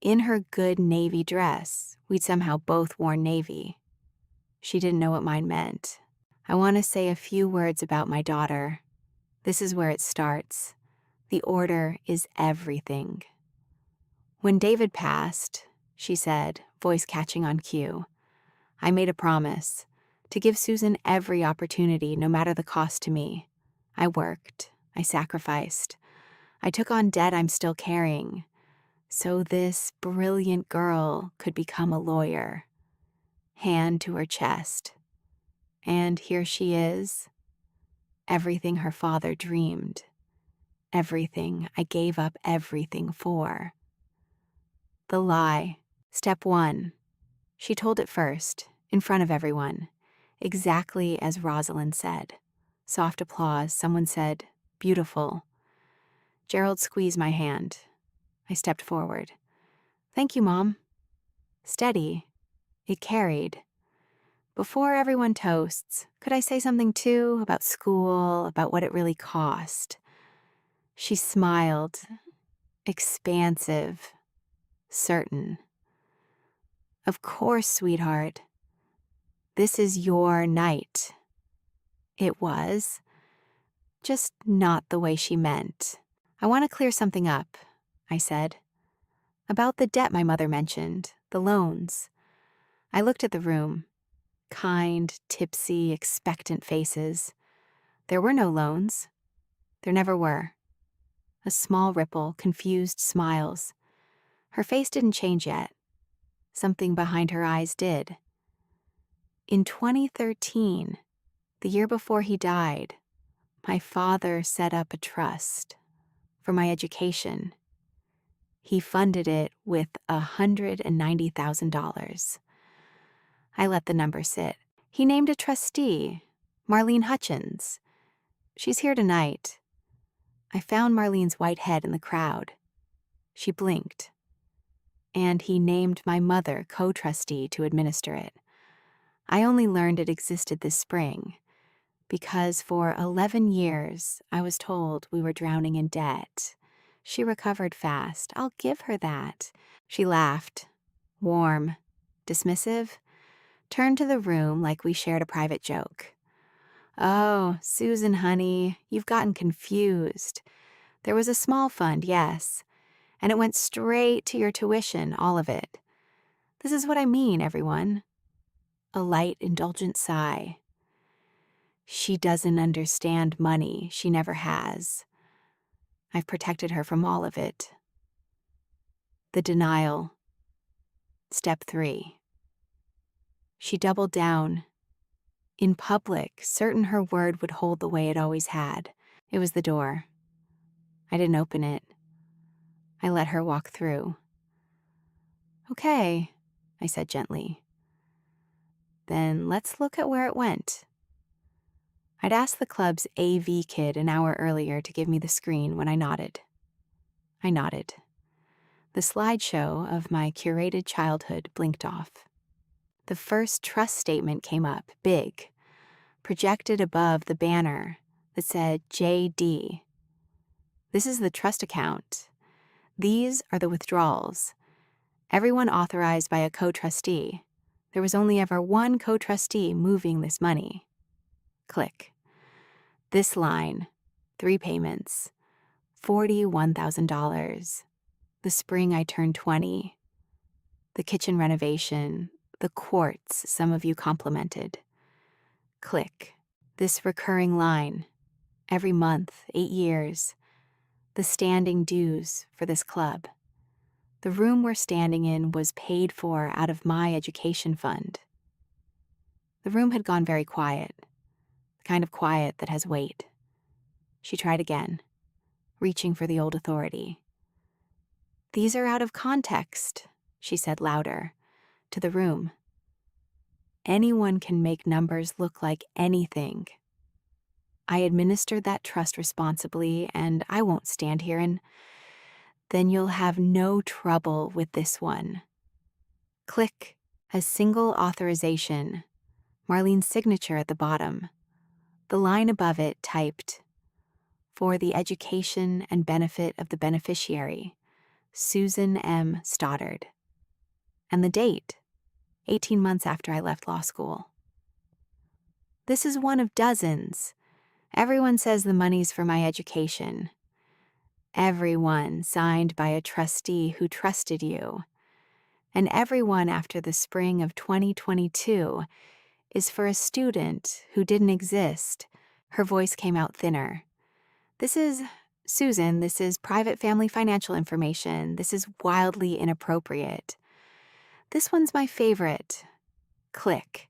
In her good navy dress. We'd somehow both worn navy. She didn't know what mine meant. I want to say a few words about my daughter. This is where it starts. The order is everything. When David passed, she said, voice catching on cue, I made a promise to give Susan every opportunity, no matter the cost to me. I worked. I sacrificed. I took on debt I'm still carrying, so this brilliant girl could become a lawyer. Hand to her chest. And here she is. Everything her father dreamed. Everything I gave up everything for. The lie. Step 1. She told it first, in front of everyone, exactly as Rosalind said. Soft applause. Someone said, beautiful. Gerald squeezed my hand. I stepped forward. Thank you, Mom. Steady. It carried. Before everyone toasts, could I say something too about school, about what it really cost? She smiled, expansive, certain. Of course, sweetheart. This is your night. It was. Just not the way she meant. I want to clear something up, I said. About the debt my mother mentioned, the loans. I looked at the room. Kind, tipsy, expectant faces. There were no loans. There never were. A small ripple, confused smiles. Her face didn't change yet. Something behind her eyes did. In 2013, the year before he died, my father set up a trust for my education. He funded it with $190,000. I let the number sit. He named a trustee, Marlene Hutchins. She's here tonight. I found Marlene's white head in the crowd. She blinked. And he named my mother co-trustee to administer it. I only learned it existed this spring, because for 11 years I was told we were drowning in debt. She recovered fast. I'll give her that. She laughed, warm, dismissive, turned to the room like we shared a private joke. Oh, Susan, honey, you've gotten confused. There was a small fund, yes, and it went straight to your tuition, all of it. This is what I mean, everyone. A light, indulgent sigh. She doesn't understand money. She never has. I've protected her from all of it. The denial. Step 3. She doubled down. In public, certain her word would hold the way it always had. It was the door. I didn't open it. I let her walk through. "Okay," I said gently. "Then let's look at where it went." I'd asked the club's AV kid an hour earlier to give me the screen when I nodded. I nodded. The slideshow of my curated childhood blinked off. The first trust statement came up, big, projected above the banner that said JD. "This is the trust account. These are the withdrawals. Everyone authorized by a co-trustee. There was only ever one co-trustee moving this money." Click. This line, 3 payments, $41,000. The spring I turned 20. The kitchen renovation, the quartz some of you complimented. Click. This recurring line, every month, 8 years. The standing dues for this club. The room we're standing in was paid for out of my education fund. The room had gone very quiet, the kind of quiet that has weight. She tried again, reaching for the old authority. "These are out of context," she said louder, to the room. "Anyone can make numbers look like anything. I administered that trust responsibly, and I won't stand here and then you'll have no trouble with this one." Click. A single authorization, Marlene's signature at the bottom. The line above it typed, "For the education and benefit of the beneficiary, Susan M. Stoddard." And the date, 18 months after I left law school. This is one of dozens. Everyone says the money's for my education. Everyone signed by a trustee who trusted you. And everyone after the spring of 2022 is for a student who didn't exist. Her voice came out thinner. "This is Susan, this is private family financial information. This is wildly inappropriate. This one's my favorite." Click.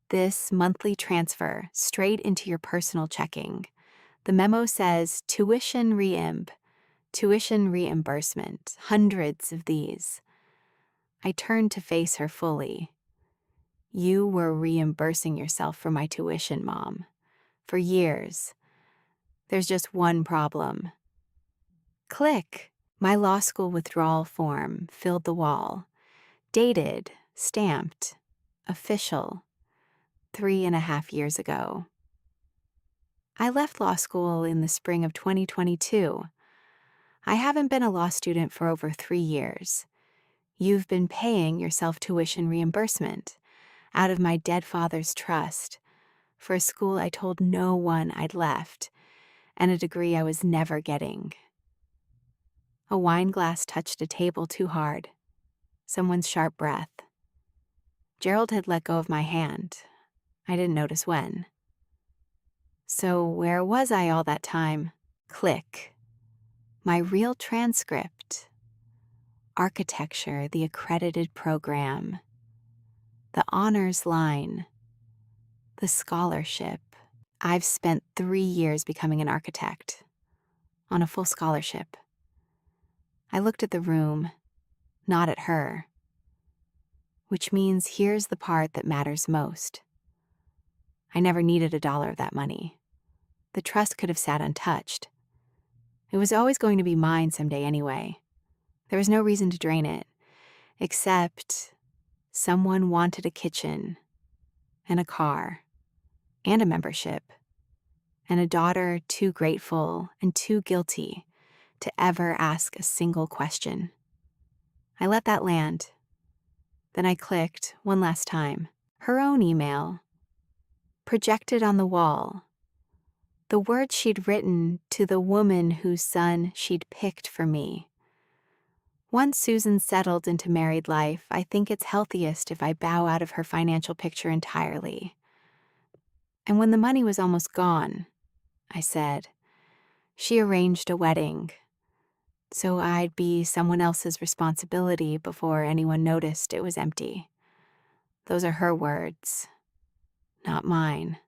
This monthly transfer straight into your personal checking. The memo says tuition tuition reimbursement, hundreds of these. I turned to face her fully. "You were reimbursing yourself for my tuition, Mom, for years. There's just one problem." Click. My law school withdrawal form filled the wall. Dated, stamped, official, 3.5 years ago. I left law school in the spring of 2022. I haven't been a law student for over 3 years. You've been paying yourself tuition reimbursement out of my dead father's trust for a school I told no one I'd left and a degree I was never getting. A wine glass touched a table too hard. Someone's sharp breath. Gerald had let go of my hand. I didn't notice when. So where was I all that time? Click. My real transcript. Architecture, the accredited program. The honors line. The scholarship. I've spent 3 years becoming an architect. On a full scholarship. I looked at the room, not at her. Which means here's the part that matters most. I never needed $1 of that money. The trust could have sat untouched. It was always going to be mine someday anyway. There was no reason to drain it, except someone wanted a kitchen, and a car, and a membership, and a daughter too grateful and too guilty to ever ask a single question. I let that land. Then I clicked one last time. Her own email, projected on the wall. The words she'd written to the woman whose son she'd picked for me. "Once Susan settled into married life, I think it's healthiest if I bow out of her financial picture entirely." And when the money was almost gone, I said, she arranged a wedding, so I'd be someone else's responsibility before anyone noticed it was empty. Those are her words, not mine.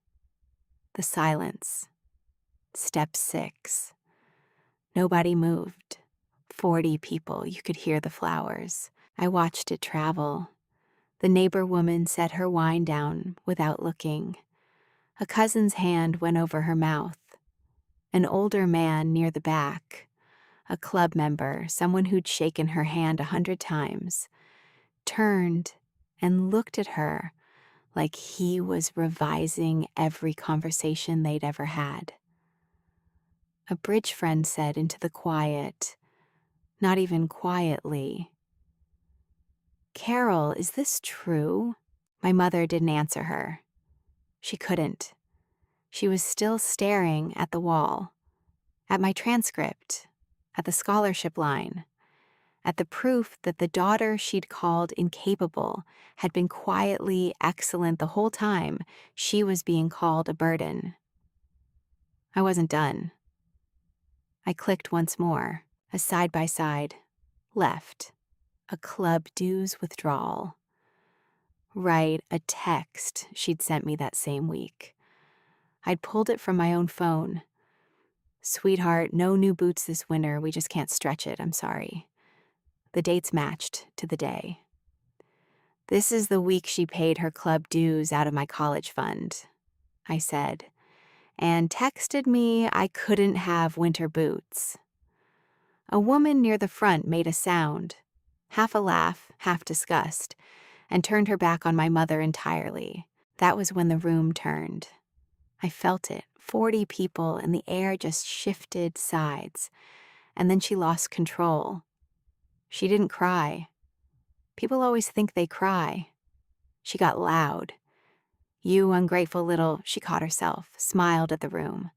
The silence. Step 6. Nobody moved. 40 people, you could hear the flowers. I watched it travel. The neighbor woman set her wine down without looking. A cousin's hand went over her mouth. An older man near the back, a club member, someone who'd shaken her hand 100 times, turned and looked at her like he was revising every conversation they'd ever had. A bridge friend said into the quiet, not even quietly, "Carol, is this true?" My mother didn't answer her. She couldn't. She was still staring at the wall, at my transcript, at the scholarship line, at the proof that the daughter she'd called incapable had been quietly excellent the whole time she was being called a burden. I wasn't done. I clicked once more, a side-by-side, left, a club dues withdrawal. Right, a text she'd sent me that same week. I'd pulled it from my own phone. "Sweetheart, no new boots this winter, we just can't stretch it, I'm sorry." The dates matched to the day. "This is the week she paid her club dues out of my college fund," I said, and texted me I couldn't have winter boots. A woman near the front made a sound, half a laugh, half disgust, and turned her back on my mother entirely. That was when the room turned. I felt it, 40 people, and the air just shifted sides. And then she lost control. She didn't cry. People always think they cry. She got loud. "You ungrateful little," she caught herself, smiled at the room.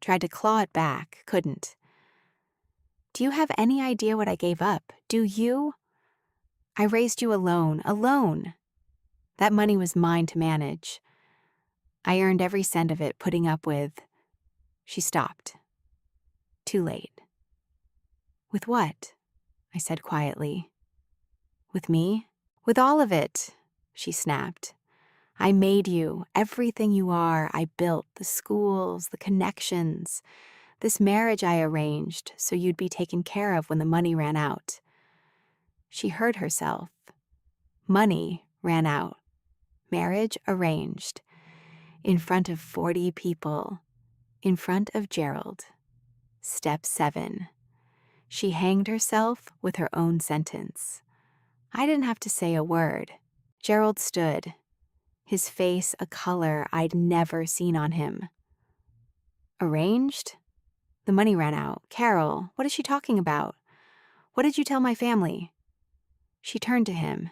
Tried to claw it back, couldn't. "Do you have any idea what I gave up? Do you? I raised you alone. That money was mine to manage. I earned every cent of it putting up with—" She stopped. Too late. "With what?" I said quietly. "With me?" "With all of it," she snapped. "I made you, everything you are. I built the schools, the connections, this marriage I arranged so you'd be taken care of when the money ran out." She heard herself. Money ran out. Marriage arranged. In front of 40 people. In front of Gerald. Step 7. She hanged herself with her own sentence. I didn't have to say a word. Gerald stood, his face a color I'd never seen on him. "Arranged? The money ran out. Carol, what is she talking about? What did you tell my family?" She turned to him,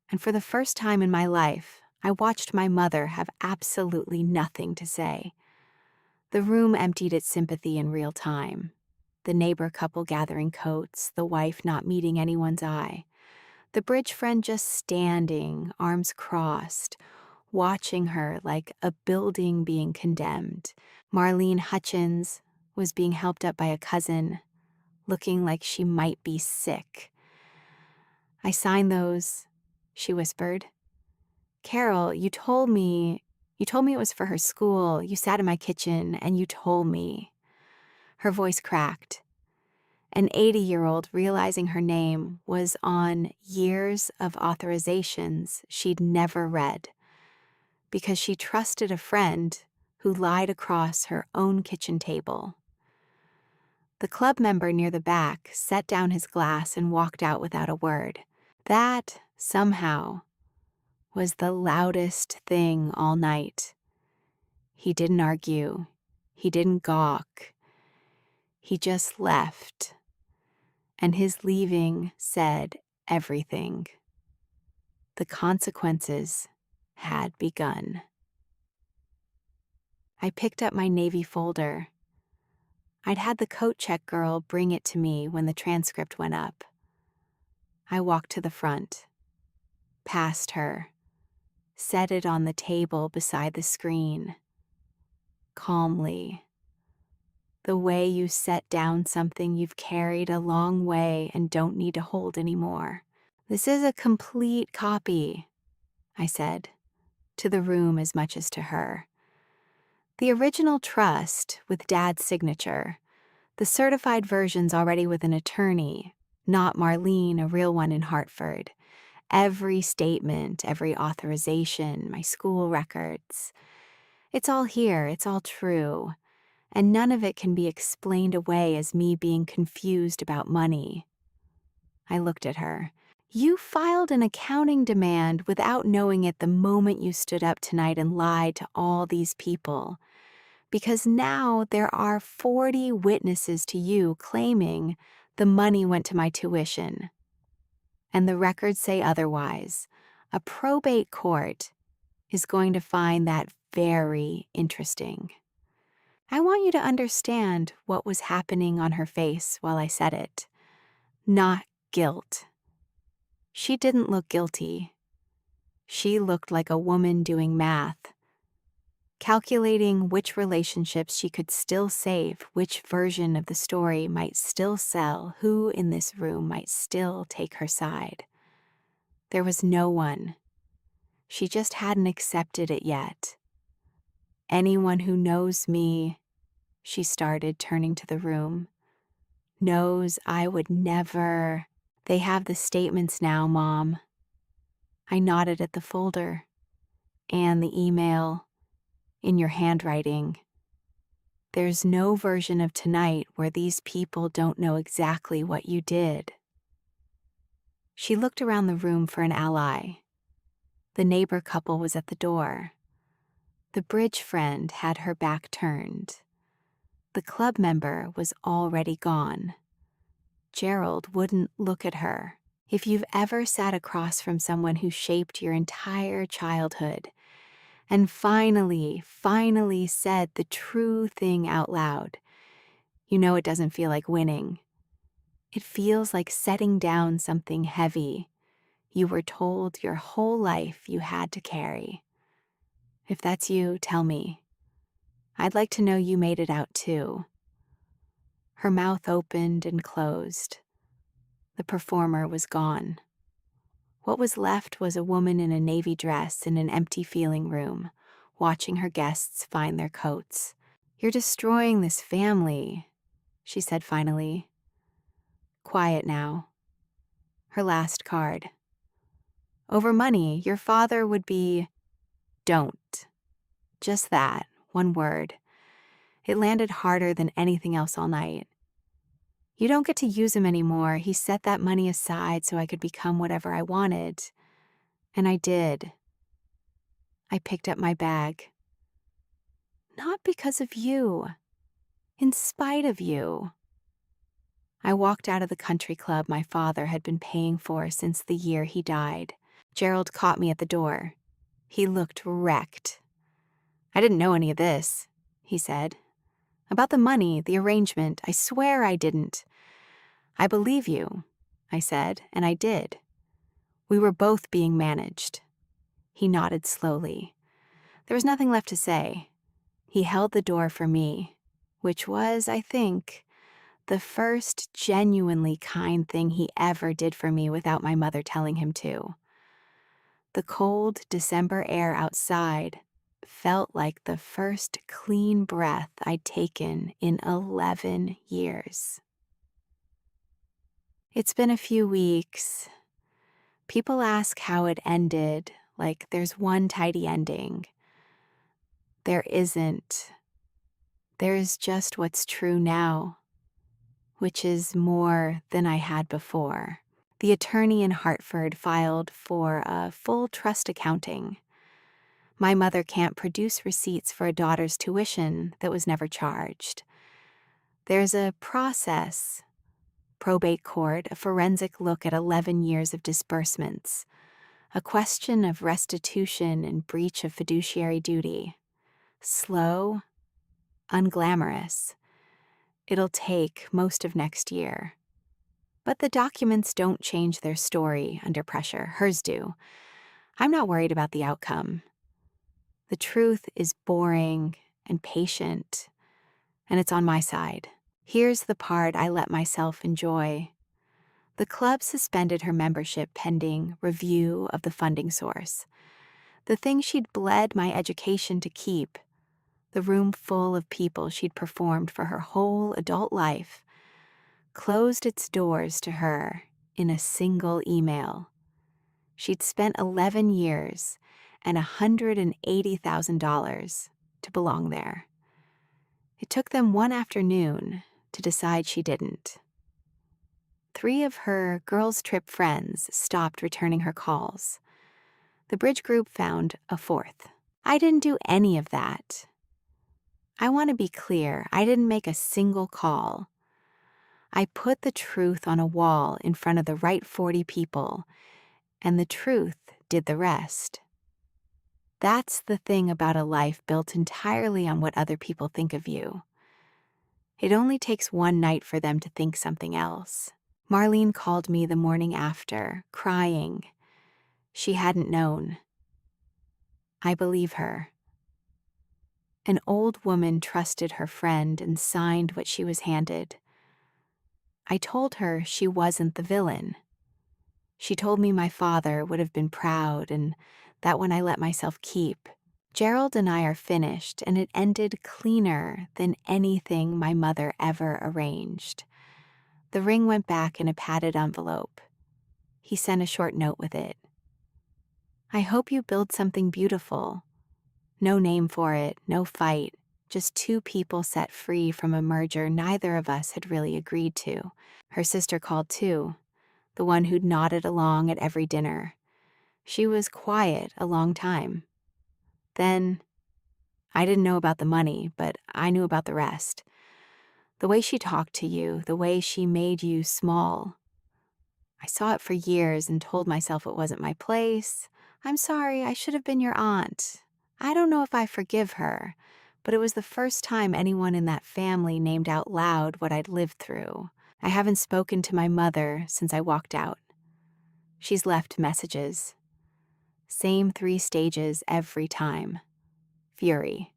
and for the first time in my life, I watched my mother have absolutely nothing to say. The room emptied its sympathy in real time. The neighbor couple gathering coats, the wife not meeting anyone's eye. The bridge friend just standing, arms crossed, watching her like a building being condemned. Marlene Hutchins was being helped up by a cousin, looking like she might be sick. "I signed those," she whispered. "Carol, you told me it was for her school. You sat in my kitchen and you told me." Her voice cracked. An 80-year-old realizing her name was on years of authorizations she'd never read because she trusted a friend who lied across her own kitchen table. The club member near the back set down his glass and walked out without a word. That, somehow, was the loudest thing all night. He didn't argue. He didn't gawk. He just left. And his leaving said everything. The consequences had begun. I picked up my Navy folder. I'd had the coat check girl bring it to me when the transcript went up. I walked to the front, past her, set it on the table beside the screen. Calmly. The way you set down something you've carried a long way and don't need to hold anymore. "This is a complete copy," I said, to the room as much as to her. "The original trust with Dad's signature, The certified version's already with an attorney, not Marlene, a real one in Hartford. Every statement, every authorization, my school records. It's all here, it's all true. And none of it can be explained away as me being confused about money. I looked at her. You filed an accounting demand without knowing it the moment you stood up tonight and lied to all these people. Because now there are 40 witnesses to you claiming the money went to my tuition. And the records say otherwise. A probate court is going to find that very interesting. I want you to understand what was happening on her face while I said it. Not guilt. She didn't look guilty. She looked like a woman doing math, calculating which relationships she could still save, which version of the story might still sell, who in this room might still take her side. There was no one. She just hadn't accepted it yet. Anyone who knows me, she started, turning to the room, knows I would never. They have the statements now, Mom. I nodded at the folder and the email in your handwriting. There's no version of tonight where these people don't know exactly what you did. She looked around the room for an ally. The neighbor couple was at the door. The bridge friend had her back turned. The club member was already gone. Gerald wouldn't look at her. If you've ever sat across from someone who shaped your entire childhood and finally said the true thing out loud, you know it doesn't feel like winning. It feels like setting down something heavy you were told your whole life you had to carry. If that's you, tell me. I'd like to know you made it out too. Her mouth opened and closed. The performer was gone. What was left was a woman in a navy dress in an empty feeling room, watching her guests find their coats. You're destroying this family, she said finally. Quiet now. Her last card. Over money, your father would be... Don't. Just that, one word. It landed harder than anything else all night. You don't get to use him anymore. He set that money aside so I could become whatever I wanted. And I did. I picked up my bag. Not because of you. In spite of you. I walked out of the country club my father had been paying for since the year he died. Gerald caught me at the door. He looked wrecked. I didn't know any of this, he said. About the money, the arrangement, I swear I didn't. I believe you, I said, and I did. We were both being managed. He nodded slowly. There was nothing left to say. He held the door for me, which was, I think, the first genuinely kind thing he ever did for me without my mother telling him to. The cold December air outside felt like the first clean breath I'd taken in 11 years. It's been a few weeks. People ask how it ended, like there's one tidy ending. There isn't. There's just what's true now, which is more than I had before. The attorney in Hartford filed for a full trust accounting. My mother can't produce receipts for a daughter's tuition that was never charged. There's a process. Probate court, a forensic look at 11 years of disbursements. A question of restitution and breach of fiduciary duty. Slow, unglamorous. It'll take most of next year. But the documents don't change their story under pressure. Hers do. I'm not worried about the outcome. The truth is boring and patient, and it's on my side. Here's the part I let myself enjoy. The club suspended her membership pending review of the funding source. The thing she'd bled my education to keep. The room full of people she'd performed for her whole adult life closed its doors to her in a single email. She'd spent 11 years and $180,000 to belong there. It took them one afternoon to decide she didn't. 3 of her girls' trip friends stopped returning her calls. The bridge group found a 4th. I didn't do any of that. I want to be clear, I didn't make a single call. I put the truth on a wall in front of the right 40 people, and the truth did the rest. That's the thing about a life built entirely on what other people think of you. It only takes one night for them to think something else. Marlene called me the morning after, crying. She hadn't known. I believe her. An old woman trusted her friend and signed what she was handed. I told her she wasn't the villain. She told me my father would have been proud and that one I let myself keep. Gerald and I are finished, and it ended cleaner than anything my mother ever arranged. The ring went back in a padded envelope. He sent a short note with it. I hope you build something beautiful. No name for it, no fight, just 2 people set free from a merger neither of us had really agreed to. Her sister called too, the one who'd nodded along at every dinner. She was quiet a long time. Then, I didn't know about the money, but I knew about the rest. The way she talked to you, the way she made you small. I saw it for years and told myself it wasn't my place. I'm sorry, I should have been your aunt. I don't know if I forgive her, but it was the first time anyone in that family named out loud what I'd lived through. I haven't spoken to my mother since I walked out. She's left messages. Same 3 stages every time. Fury.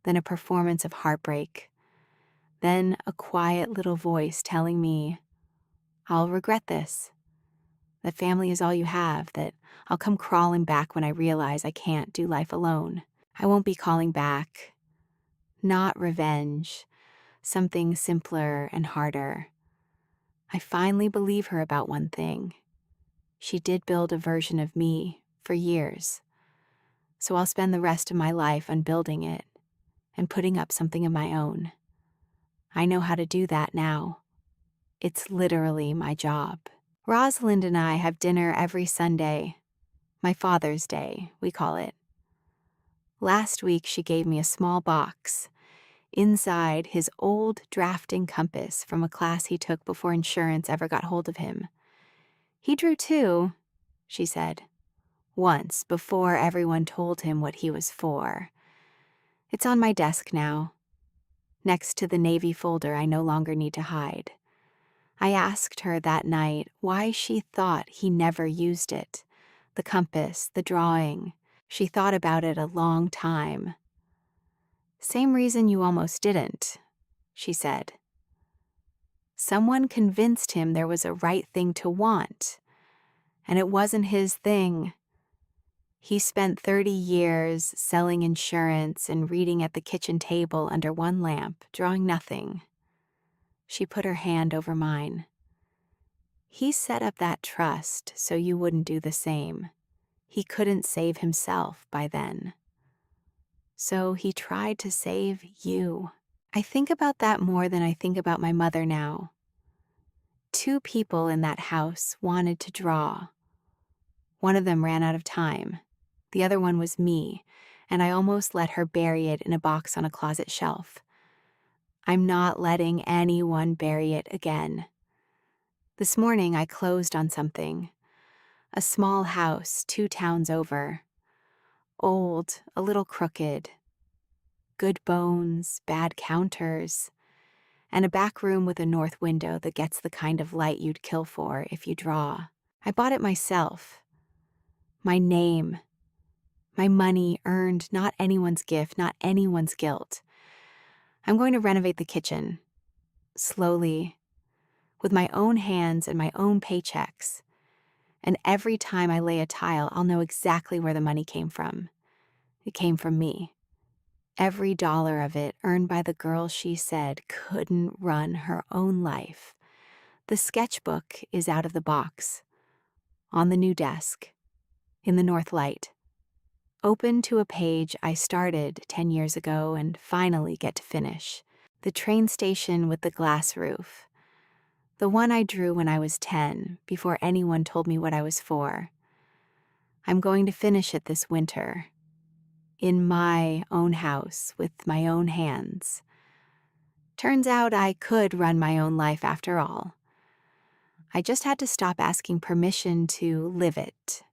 Then a performance of heartbreak. Then a quiet little voice telling me, I'll regret this. That family is all you have, that I'll come crawling back when I realize I can't do life alone. I won't be calling back. Not revenge. Something simpler and harder. I finally believe her about one thing. She did build a version of me for years. So I'll spend the rest of my life unbuilding it and putting up something of my own. I know how to do that now. It's literally my job. Rosalind and I have dinner every Sunday. My Father's Day, we call it. Last week she gave me a small box. Inside, his old drafting compass from a class he took before insurance ever got hold of him. He drew too, she said. Once, before everyone told him what he was for. It's on my desk now, next to the navy folder I no longer need to hide. I asked her that night why she thought he never used it. The compass, the drawing. She thought about it a long time. Same reason you almost didn't, she said. Someone convinced him there was a right thing to want, and it wasn't his thing. He spent 30 years selling insurance and reading at the kitchen table under one lamp, drawing nothing. She put her hand over mine. He set up that trust so you wouldn't do the same. He couldn't save himself by then. So he tried to save you. I think about that more than I think about my mother now. 2 people in that house wanted to draw. One of them ran out of time. The other one was me, and I almost let her bury it in a box on a closet shelf. I'm not letting anyone bury it again. This morning I closed on something. A small house 2 towns over. Old, a little crooked. Good bones, bad counters, and a back room with a north window that gets the kind of light you'd kill for if you draw. I bought it myself. My name. My money earned, not anyone's gift, not anyone's guilt. I'm going to renovate the kitchen. Slowly. With my own hands and my own paychecks. And every time I lay a tile, I'll know exactly where the money came from. It came from me. every dollar of it earned by the girl she said couldn't run her own life. The sketchbook is out of the box, on the new desk, in the north light, open to a page I started 10 years ago and finally get to finish. The train station with the glass roof. The one I drew when I was 10, before anyone told me what I was for. I'm going to finish it this winter, in my own house, with my own hands. Turns out I could run my own life after all. I just had to stop asking permission to live it.